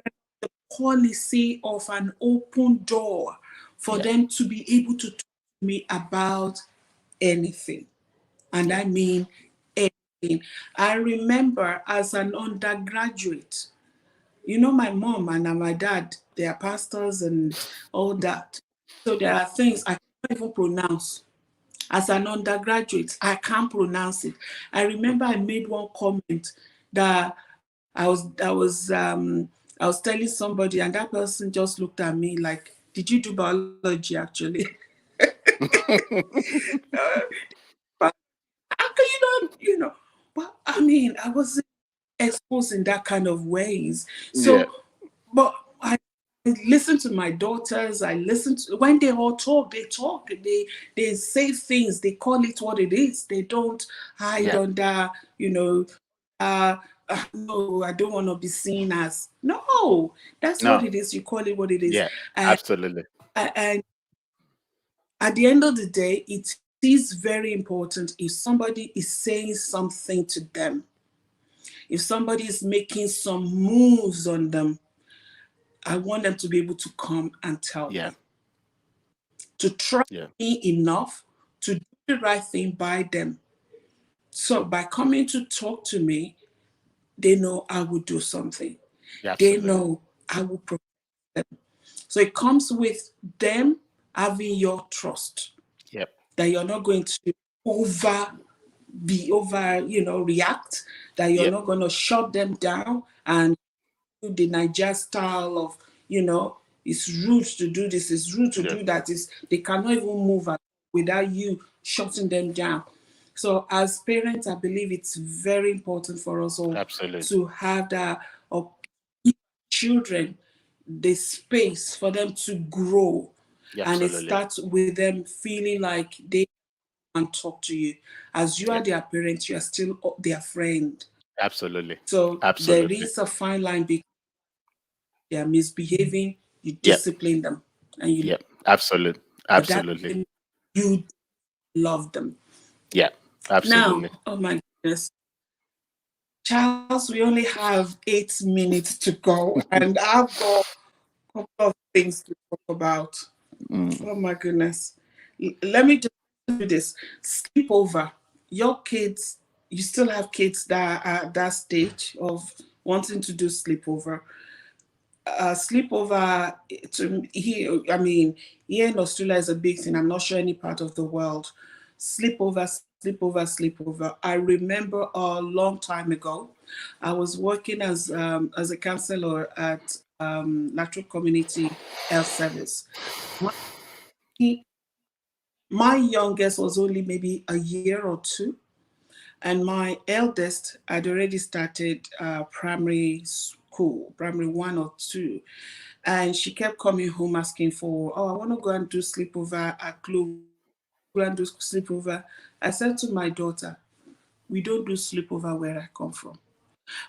Speaker 1: the policy of an open door for
Speaker 2: Yep.
Speaker 1: them to be able to talk to me about anything. And
Speaker 2: Yep.
Speaker 1: I mean anything. I remember as an undergraduate, my mom and my dad, they are pastors and all that. So there are things I can't even pronounce. As an undergraduate, I can't pronounce it. I remember I made one comment that I was telling somebody, and that person just looked at me like, "Did you do biology actually?" But how can you not? But I mean, I wasn't exposed in that kind of ways.
Speaker 2: Yeah.
Speaker 1: So, but I listen to my daughters. I listen to when they all talk. They talk. They say things. They call it what it is. They don't hide
Speaker 2: Yeah.
Speaker 1: under uh, no, I don't want to be seen as. No, that's what
Speaker 2: No.
Speaker 1: it is. You call it what it is.
Speaker 2: Yeah.
Speaker 1: And,
Speaker 2: Absolutely.
Speaker 1: and at the end of the day, it is very important if somebody is saying something to them, if somebody is making some moves on them, I want them to be able to come and tell
Speaker 2: Yeah.
Speaker 1: me, to trust
Speaker 2: Yeah.
Speaker 1: me enough to do the right thing by them. So by coming to talk to me, they know I will do something.
Speaker 2: Yeah.
Speaker 1: They
Speaker 2: Absolutely.
Speaker 1: know I will protect them. So it comes with them having your trust
Speaker 2: Yep.
Speaker 1: that you're not going to react, that you're
Speaker 2: Yep.
Speaker 1: not going to shut them down and do the Niger style of, it's rude to do this, it's rude to
Speaker 2: Yeah.
Speaker 1: do that. They cannot even move without you shutting them down. So as parents, I believe it's very important for us all
Speaker 2: Absolutely.
Speaker 1: to have that, or give children the space for them to grow.
Speaker 2: Yeah.
Speaker 1: And it
Speaker 2: Absolutely.
Speaker 1: starts with them feeling like they can talk to you. As you are
Speaker 2: Yep.
Speaker 1: their parents, you are still their friend.
Speaker 2: Absolutely.
Speaker 1: So there
Speaker 2: Absolutely.
Speaker 1: is a fine line because they are misbehaving, you
Speaker 2: Yep.
Speaker 1: discipline them, and
Speaker 2: Yep. Absolutely.
Speaker 1: but that
Speaker 2: Absolutely.
Speaker 1: doesn't mean you love them.
Speaker 2: Yeah.
Speaker 1: Now,
Speaker 2: Absolutely.
Speaker 1: oh my Yes. Charles, we only have 8 minutes to go, and I've got a couple of things to talk about.
Speaker 2: Mm.
Speaker 1: Oh my goodness. Let me just do this. Sleepover. Your kids, you still have kids that are at that stage of wanting to do sleepover. Sleepover to here, I mean, here in Australia is a big thing. I'm not sure any part of the world. Sleepover, sleepover, sleepover. I remember a long time ago, I was working as a counselor at Lateral Community Health Service. My, my youngest was only maybe a year or two, and my eldest had already started primary school, primary one or two. And she kept coming home asking for, oh, I want to go and do sleepover at Globe. Go and do sleepover. I said to my daughter, we don't do sleepover where I come from.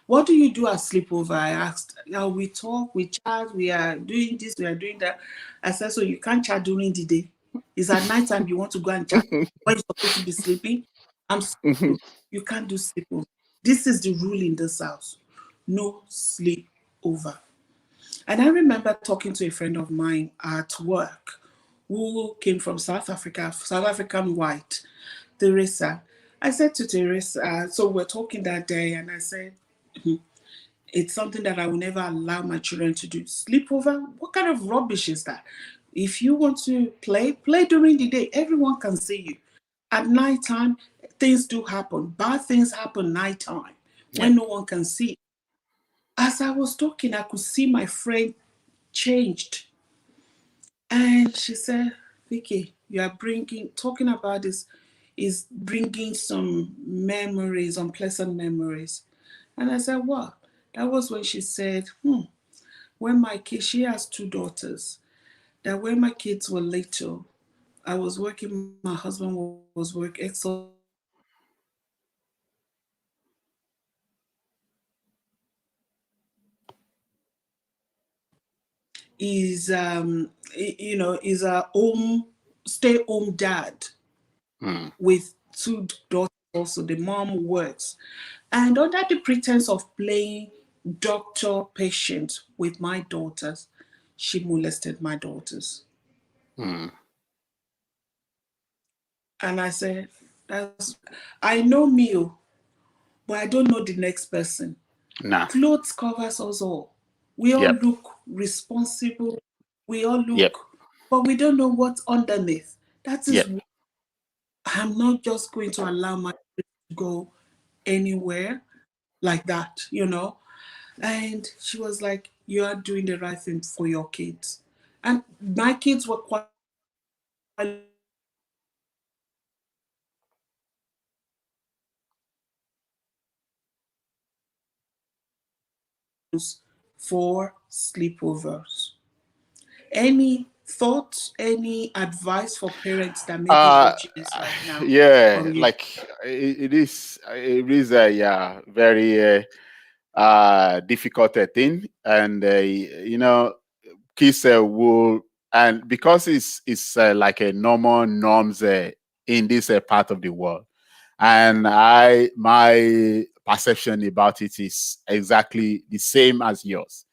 Speaker 1: What do you do at sleepover? I asked. Yeah, we talk, we chat, we are doing this, we are doing that. I said, so you can't chat during the day. It's at night time you want to go and chat when you're supposed to be sleeping. I'm sorry, you can't do sleepover. This is the rule in this house. No sleepover. And I remember talking to a friend of mine at work who came from South Africa, South African white, Teresa. I said to Teresa, so we're talking that day, and I said, it's something that I will never allow my children to do. Sleepover? What kind of rubbish is that? If you want to play, play during the day. Everyone can see you. At nighttime, things do happen. Bad things happen nighttime
Speaker 2: Yep.
Speaker 1: when no one can see. As I was talking, I could see my friend changed. And she said, Vicky, you are bringing, talking about this is bringing some memories, unpleasant memories. And I said, what? That was when she said, when my kids, she has two daughters, that when my kids were little, I was working, my husband was work exhausted, is is a home stay home dad
Speaker 2: Mm.
Speaker 1: with two daughters also. The mom works. And under the pretense of playing doctor patient with my daughters, she molested my daughters.
Speaker 2: Mm.
Speaker 1: And I said, that's I know me, oh, but I don't know the next person.
Speaker 2: Nah.
Speaker 1: Clothes covers us all. We all
Speaker 2: Yep.
Speaker 1: look responsible. We all
Speaker 2: Yep.
Speaker 1: look, but we don't know what's underneath. That is
Speaker 2: Yep.
Speaker 1: why I'm not just going to allow my kids to go anywhere like that. And she was like, you are doing the right thing for your kids. And my kids were quite for sleepovers. Any thoughts, any advice for parents that may be
Speaker 2: Uh,
Speaker 1: watching this right now
Speaker 2: yeah,
Speaker 1: from you?
Speaker 2: like it is a yeah very difficult thing, and kids will, and because it's like a normal norms in this part of the world, and I my perception about it is exactly the same as yours.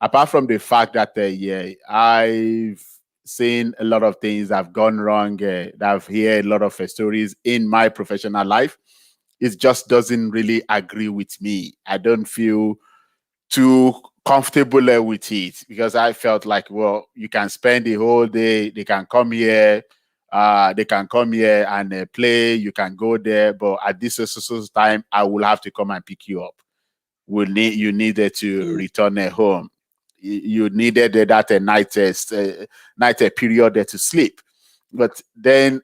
Speaker 2: Apart from the fact that yeah, I've seen a lot of things that have gone wrong. That I've heard a lot of stories in my professional life. It just doesn't really agree with me. I don't feel too comfortable with it because I felt like, well, you can spend the whole day. They can come here and play. You can go there, but at this so time, I will have to come and pick you up. You needed to
Speaker 1: Mm,
Speaker 2: return home. You needed that night period there to sleep. But then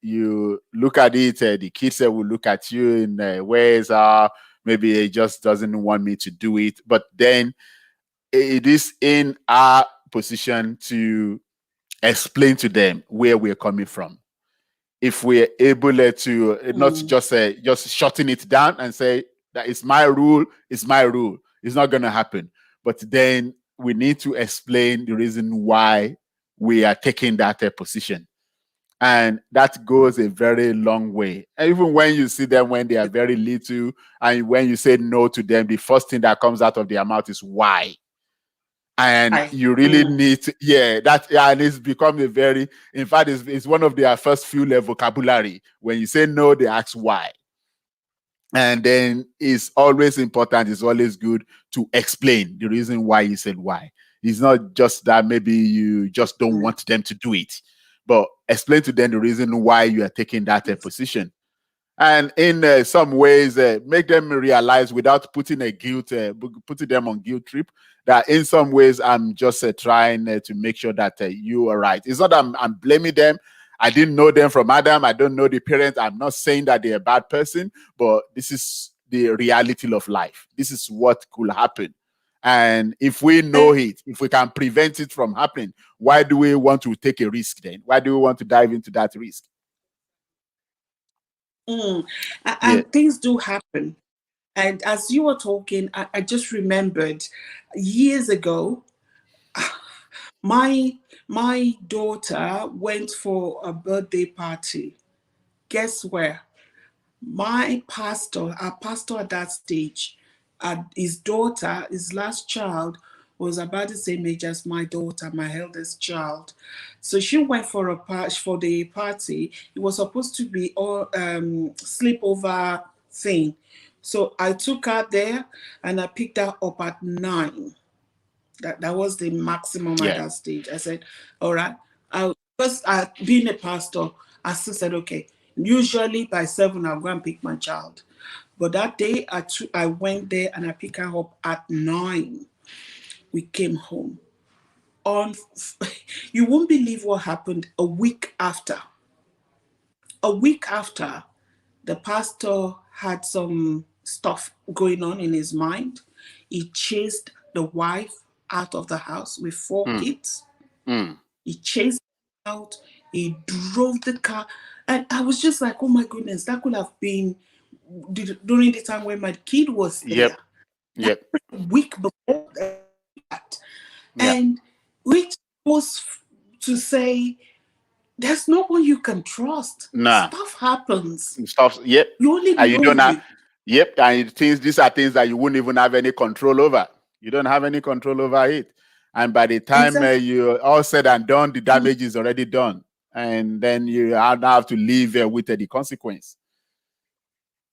Speaker 2: you look at it. The kids will look at you in ways maybe it just doesn't want me to do it. But then it is in our position to explain to them where we're coming from. If we're able to not
Speaker 1: mm,
Speaker 2: just shutting it down and say that it's my rule, it's not going to happen. But then we need to explain the reason why we are taking that position. And that goes a very long way. And even when you see them when they are very little, and when you say no to them, the first thing that comes out of their mouth is why. And
Speaker 1: I.
Speaker 2: you really need to, and it's become a very, in fact, it's one of their first few level vocabulary. When you say no, they ask why. And then it's always important, it's always good to explain the reason why you said why. It's not just that maybe you just don't want them to do it, but explain to them the reason why you are taking that position. And in some ways, make them realize without putting putting them on guilt trip, that in some ways I'm just trying to make sure that you are right. It's not that I'm blaming them. I didn't know them from Adam. I don't know the parents. I'm not saying that they're a bad person, but this is the reality of life. This is what could happen. And if we know it, if we can prevent it from happening, why do we want to take a risk then? Why do we want to dive into that risk? Yeah.
Speaker 1: And things do happen. And as you were talking, I just remembered years ago, my daughter went for a birthday party. Guess where? My pastor, our pastor at that stage, his daughter, his last child, was about the same age as my daughter, my eldest child. So she went for for the party. It was supposed to be all sleepover thing. So I took her there and I picked her up at 9. That was the maximum at
Speaker 2: Yeah.
Speaker 1: that stage. I said, all right. First, being a pastor, I still said, okay, usually by 7, I'll go and pick my child. But that day, I went there and I picked her up at 9. We came home. On, you won't believe what happened a week after. A week after, the pastor had some stuff going on in his mind. He chased the wife out of the house with 4 kids. He chased her out. He drove the car. And I was just like, oh my goodness, that could have been during the time when my kid was
Speaker 2: Yep.
Speaker 1: there.
Speaker 2: Yep.
Speaker 1: A week before that.
Speaker 2: Yeah.
Speaker 1: And which was to say, there's no one you can trust.
Speaker 2: Nah.
Speaker 1: Stuff happens.
Speaker 2: Stuff. Yep.
Speaker 1: You only
Speaker 2: And you
Speaker 1: know
Speaker 2: don't have.
Speaker 1: you.
Speaker 2: Yep. And these are things that you wouldn't even have any control over. You don't have any control over it. And by the time
Speaker 1: Exactly.
Speaker 2: you all said and done, the damage is already done. And then you now have to live with the consequence.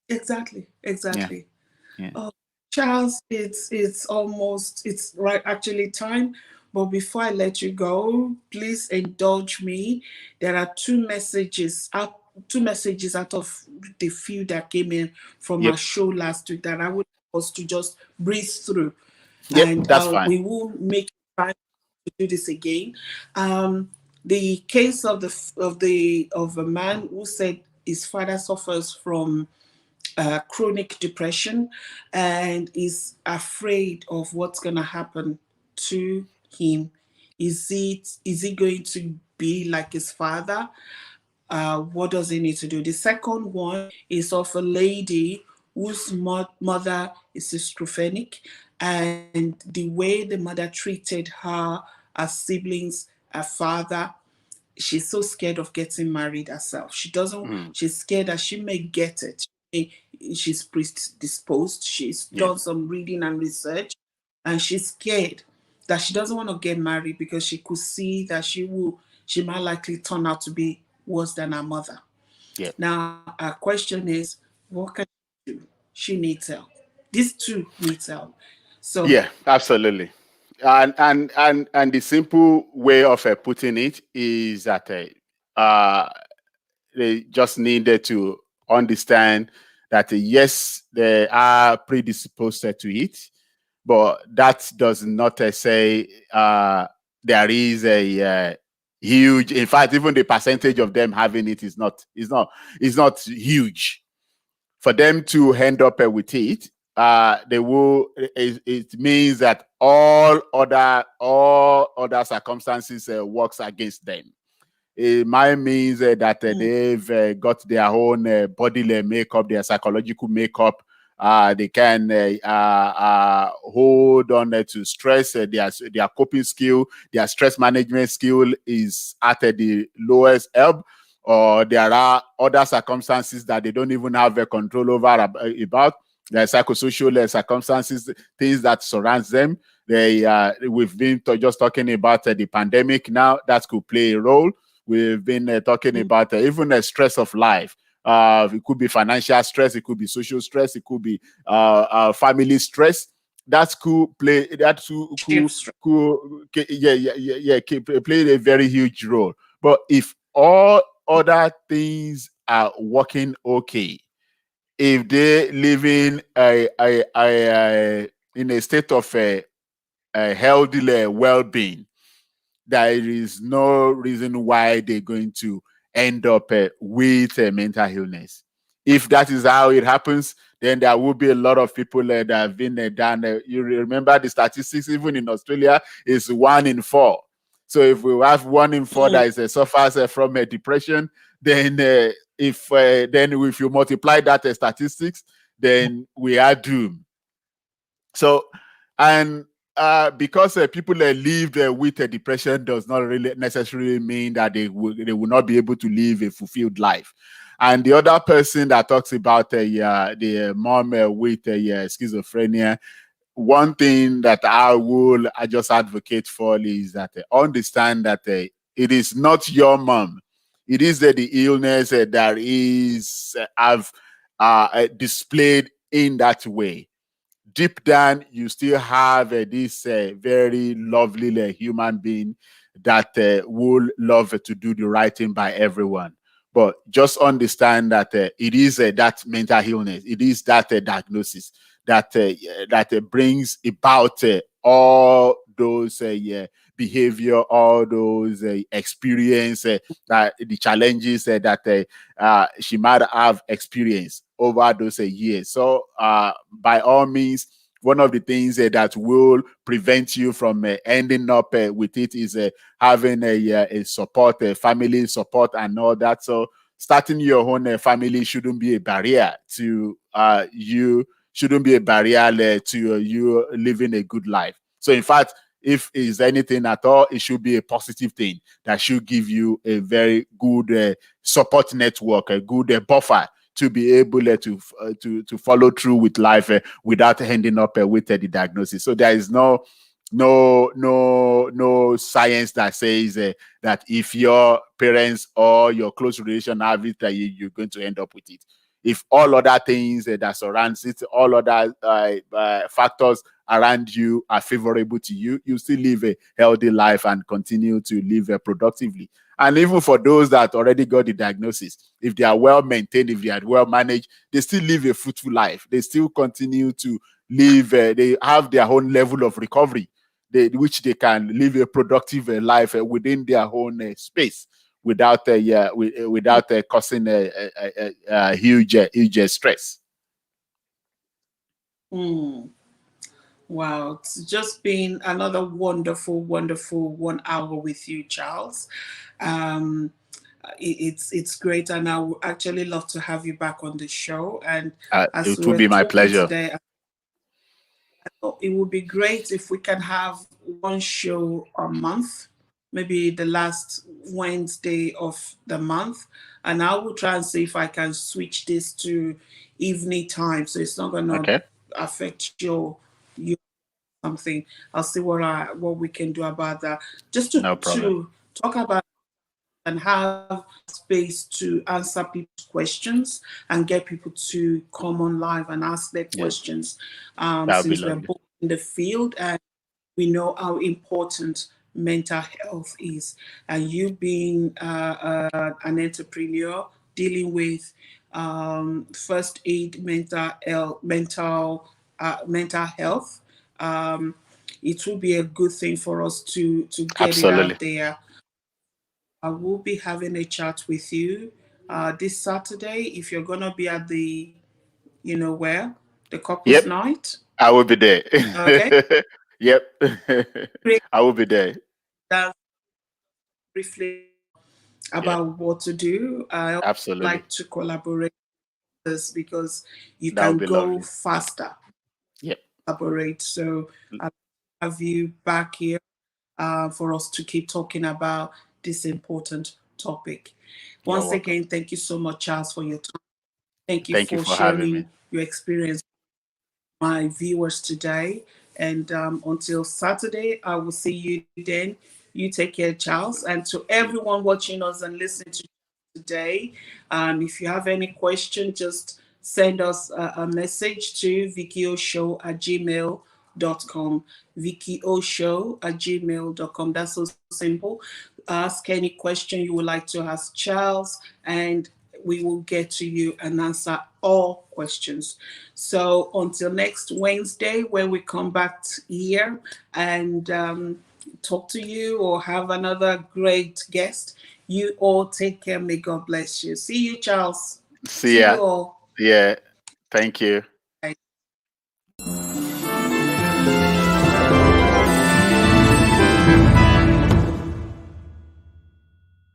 Speaker 1: Exactly.
Speaker 2: Yeah.
Speaker 1: Exactly.
Speaker 2: Yeah.
Speaker 1: Charles, it's right actually time. But before I let you go, please indulge me. There are two messages out of the few that came in from our
Speaker 2: Yep.
Speaker 1: show last week that I would like us to just breeze through,
Speaker 2: Yep.
Speaker 1: and
Speaker 2: That's fine.
Speaker 1: we will make time to do this again. The case of a man who said his father suffers from chronic depression and is afraid of what's going to happen to him. Is he going to be like his father? What does he need to do? The second one is of a lady whose mother is schizophrenic, and the way the mother treated her siblings, her father. She's so scared of getting married herself. She doesn't. She's scared that she may get it. She's predisposed. She's
Speaker 2: Yep.
Speaker 1: done some reading and research, and she's scared that she doesn't want to get married because she could see that she might likely turn out to be worse than her mother.
Speaker 2: Yep.
Speaker 1: Now, our question is, what can she do? She needs help. These two needs help. So,
Speaker 2: Yeah, absolutely. And the simple way of putting it is that they just needed to understand that yes, they are predisposed to it, but that does not say there is a huge. In fact, even the percentage of them having it is not huge. For them to end up with it, they will. It means that all other circumstances works against them. It might means that they've got their own bodily makeup, their psychological makeup. They can hold on to stress. Their coping skill, their stress management skill is at the lowest ebb. or there are other circumstances that they don't even have a control over about. The psychosocial circumstances, things that surrounds them. We've been just talking about the pandemic now. That could play a role. We've been talking about even the stress of life. It could be financial stress, it could be social stress, it could be family stress. That could play. That could play a very huge role. But if all other things are working okay, if they living in a state of a healthy well-being, there is no reason why they're going to end up with a mental illness. If that is how it happens, then there will be a lot of people that have been done. You remember the statistics, even in Australia, is 1 in 4. So if we have 1 in 4 that is suffers from a depression, then if you multiply that statistics, then we are doomed. So, and because people live with a depression does not really necessarily mean that they will not be able to live a fulfilled life. And the other person that talks about the mom with schizophrenia, one thing that I just advocate for is that understand that it is not your mom. It is the illness that is have displayed in that way. Deep down, you still have this very lovely human being that will love to do the right thing by everyone. But just understand that it is that mental illness. It is that diagnosis that brings about all those behavior, all those experience, the challenges that she might have experienced over those years. So by all means, one of the things that will prevent you from ending up with it is having a support, family support and all that. So starting your own family shouldn't be a barrier to you, shouldn't be a barrier to you living a good life. So in fact, if is anything at all, it should be a positive thing that should give you a very good support network, a good buffer to be able to follow through with life without ending up with the diagnosis. So there is no science that says that if your parents or your close relation have it, that you're going to end up with it. If all other things that surrounds it, all other factors around you are favorable to you, you still live a healthy life and continue to live productively. And even for those that already got the diagnosis, if they are well maintained, if they are well managed, they still live a fruitful life. They still continue to live, they have their own level of recovery, which they can live a productive life within their own space without causing a huge stress.
Speaker 1: Wow, it's just been another wonderful, wonderful 1 hour with you, Charles. Um, it's great, and I would actually love to have you back on the show. And as
Speaker 2: It
Speaker 1: we
Speaker 2: will
Speaker 1: were
Speaker 2: be my
Speaker 1: talking
Speaker 2: pleasure.
Speaker 1: today, I thought it would be great if we can have one show a month, maybe the last Wednesday of the month, and I will try and see if I can switch this to evening time, so it's not gonna
Speaker 2: Okay,
Speaker 1: affect your something. I'll see what we can do about that. Just
Speaker 2: no problem.
Speaker 1: to talk about and have space to answer people's questions and get people to come on live and ask their
Speaker 2: Yeah,
Speaker 1: questions.
Speaker 2: that would be
Speaker 1: Since we're
Speaker 2: lovely.
Speaker 1: both in the field and we know how important mental health is, and you being an entrepreneur dealing with first aid mental health, um, it will be a good thing for us to get it
Speaker 2: Absolutely.
Speaker 1: out there. I will be having a chat with you this Saturday if you're gonna be at the, where, the couples
Speaker 2: Yep,
Speaker 1: night.
Speaker 2: I will be there.
Speaker 1: Okay,
Speaker 2: Yep,
Speaker 1: great.
Speaker 2: I will be there.
Speaker 1: That's briefly
Speaker 2: Yeah,
Speaker 1: about what to do. I also
Speaker 2: absolutely.
Speaker 1: like to collaborate with this because you
Speaker 2: That would
Speaker 1: can
Speaker 2: be
Speaker 1: go
Speaker 2: lovely.
Speaker 1: faster.
Speaker 2: Yep.
Speaker 1: Collaborate. So I'll have you back here for us to keep talking about this important topic.
Speaker 2: You're
Speaker 1: Once
Speaker 2: welcome.
Speaker 1: again, thank you so much, Charles, for your time. Thank you
Speaker 2: Thank you
Speaker 1: for
Speaker 2: for having me.
Speaker 1: sharing your experience with my viewers today. And until Saturday, I will see you then. You take care, Charles. And to everyone watching us and listening to today, if you have any question, just send us a message to vickyoshow@gmail.com. vickyoshow@gmail.com. That's so simple. Ask any question you would like to ask Charles, and we will get to you and answer all questions. So until next Wednesday, when we come back here and talk to you or have another great guest, you all take care. May God bless you. See you, Charles.
Speaker 2: See
Speaker 1: See
Speaker 2: ya.
Speaker 1: you all.
Speaker 2: Yeah. Thank you.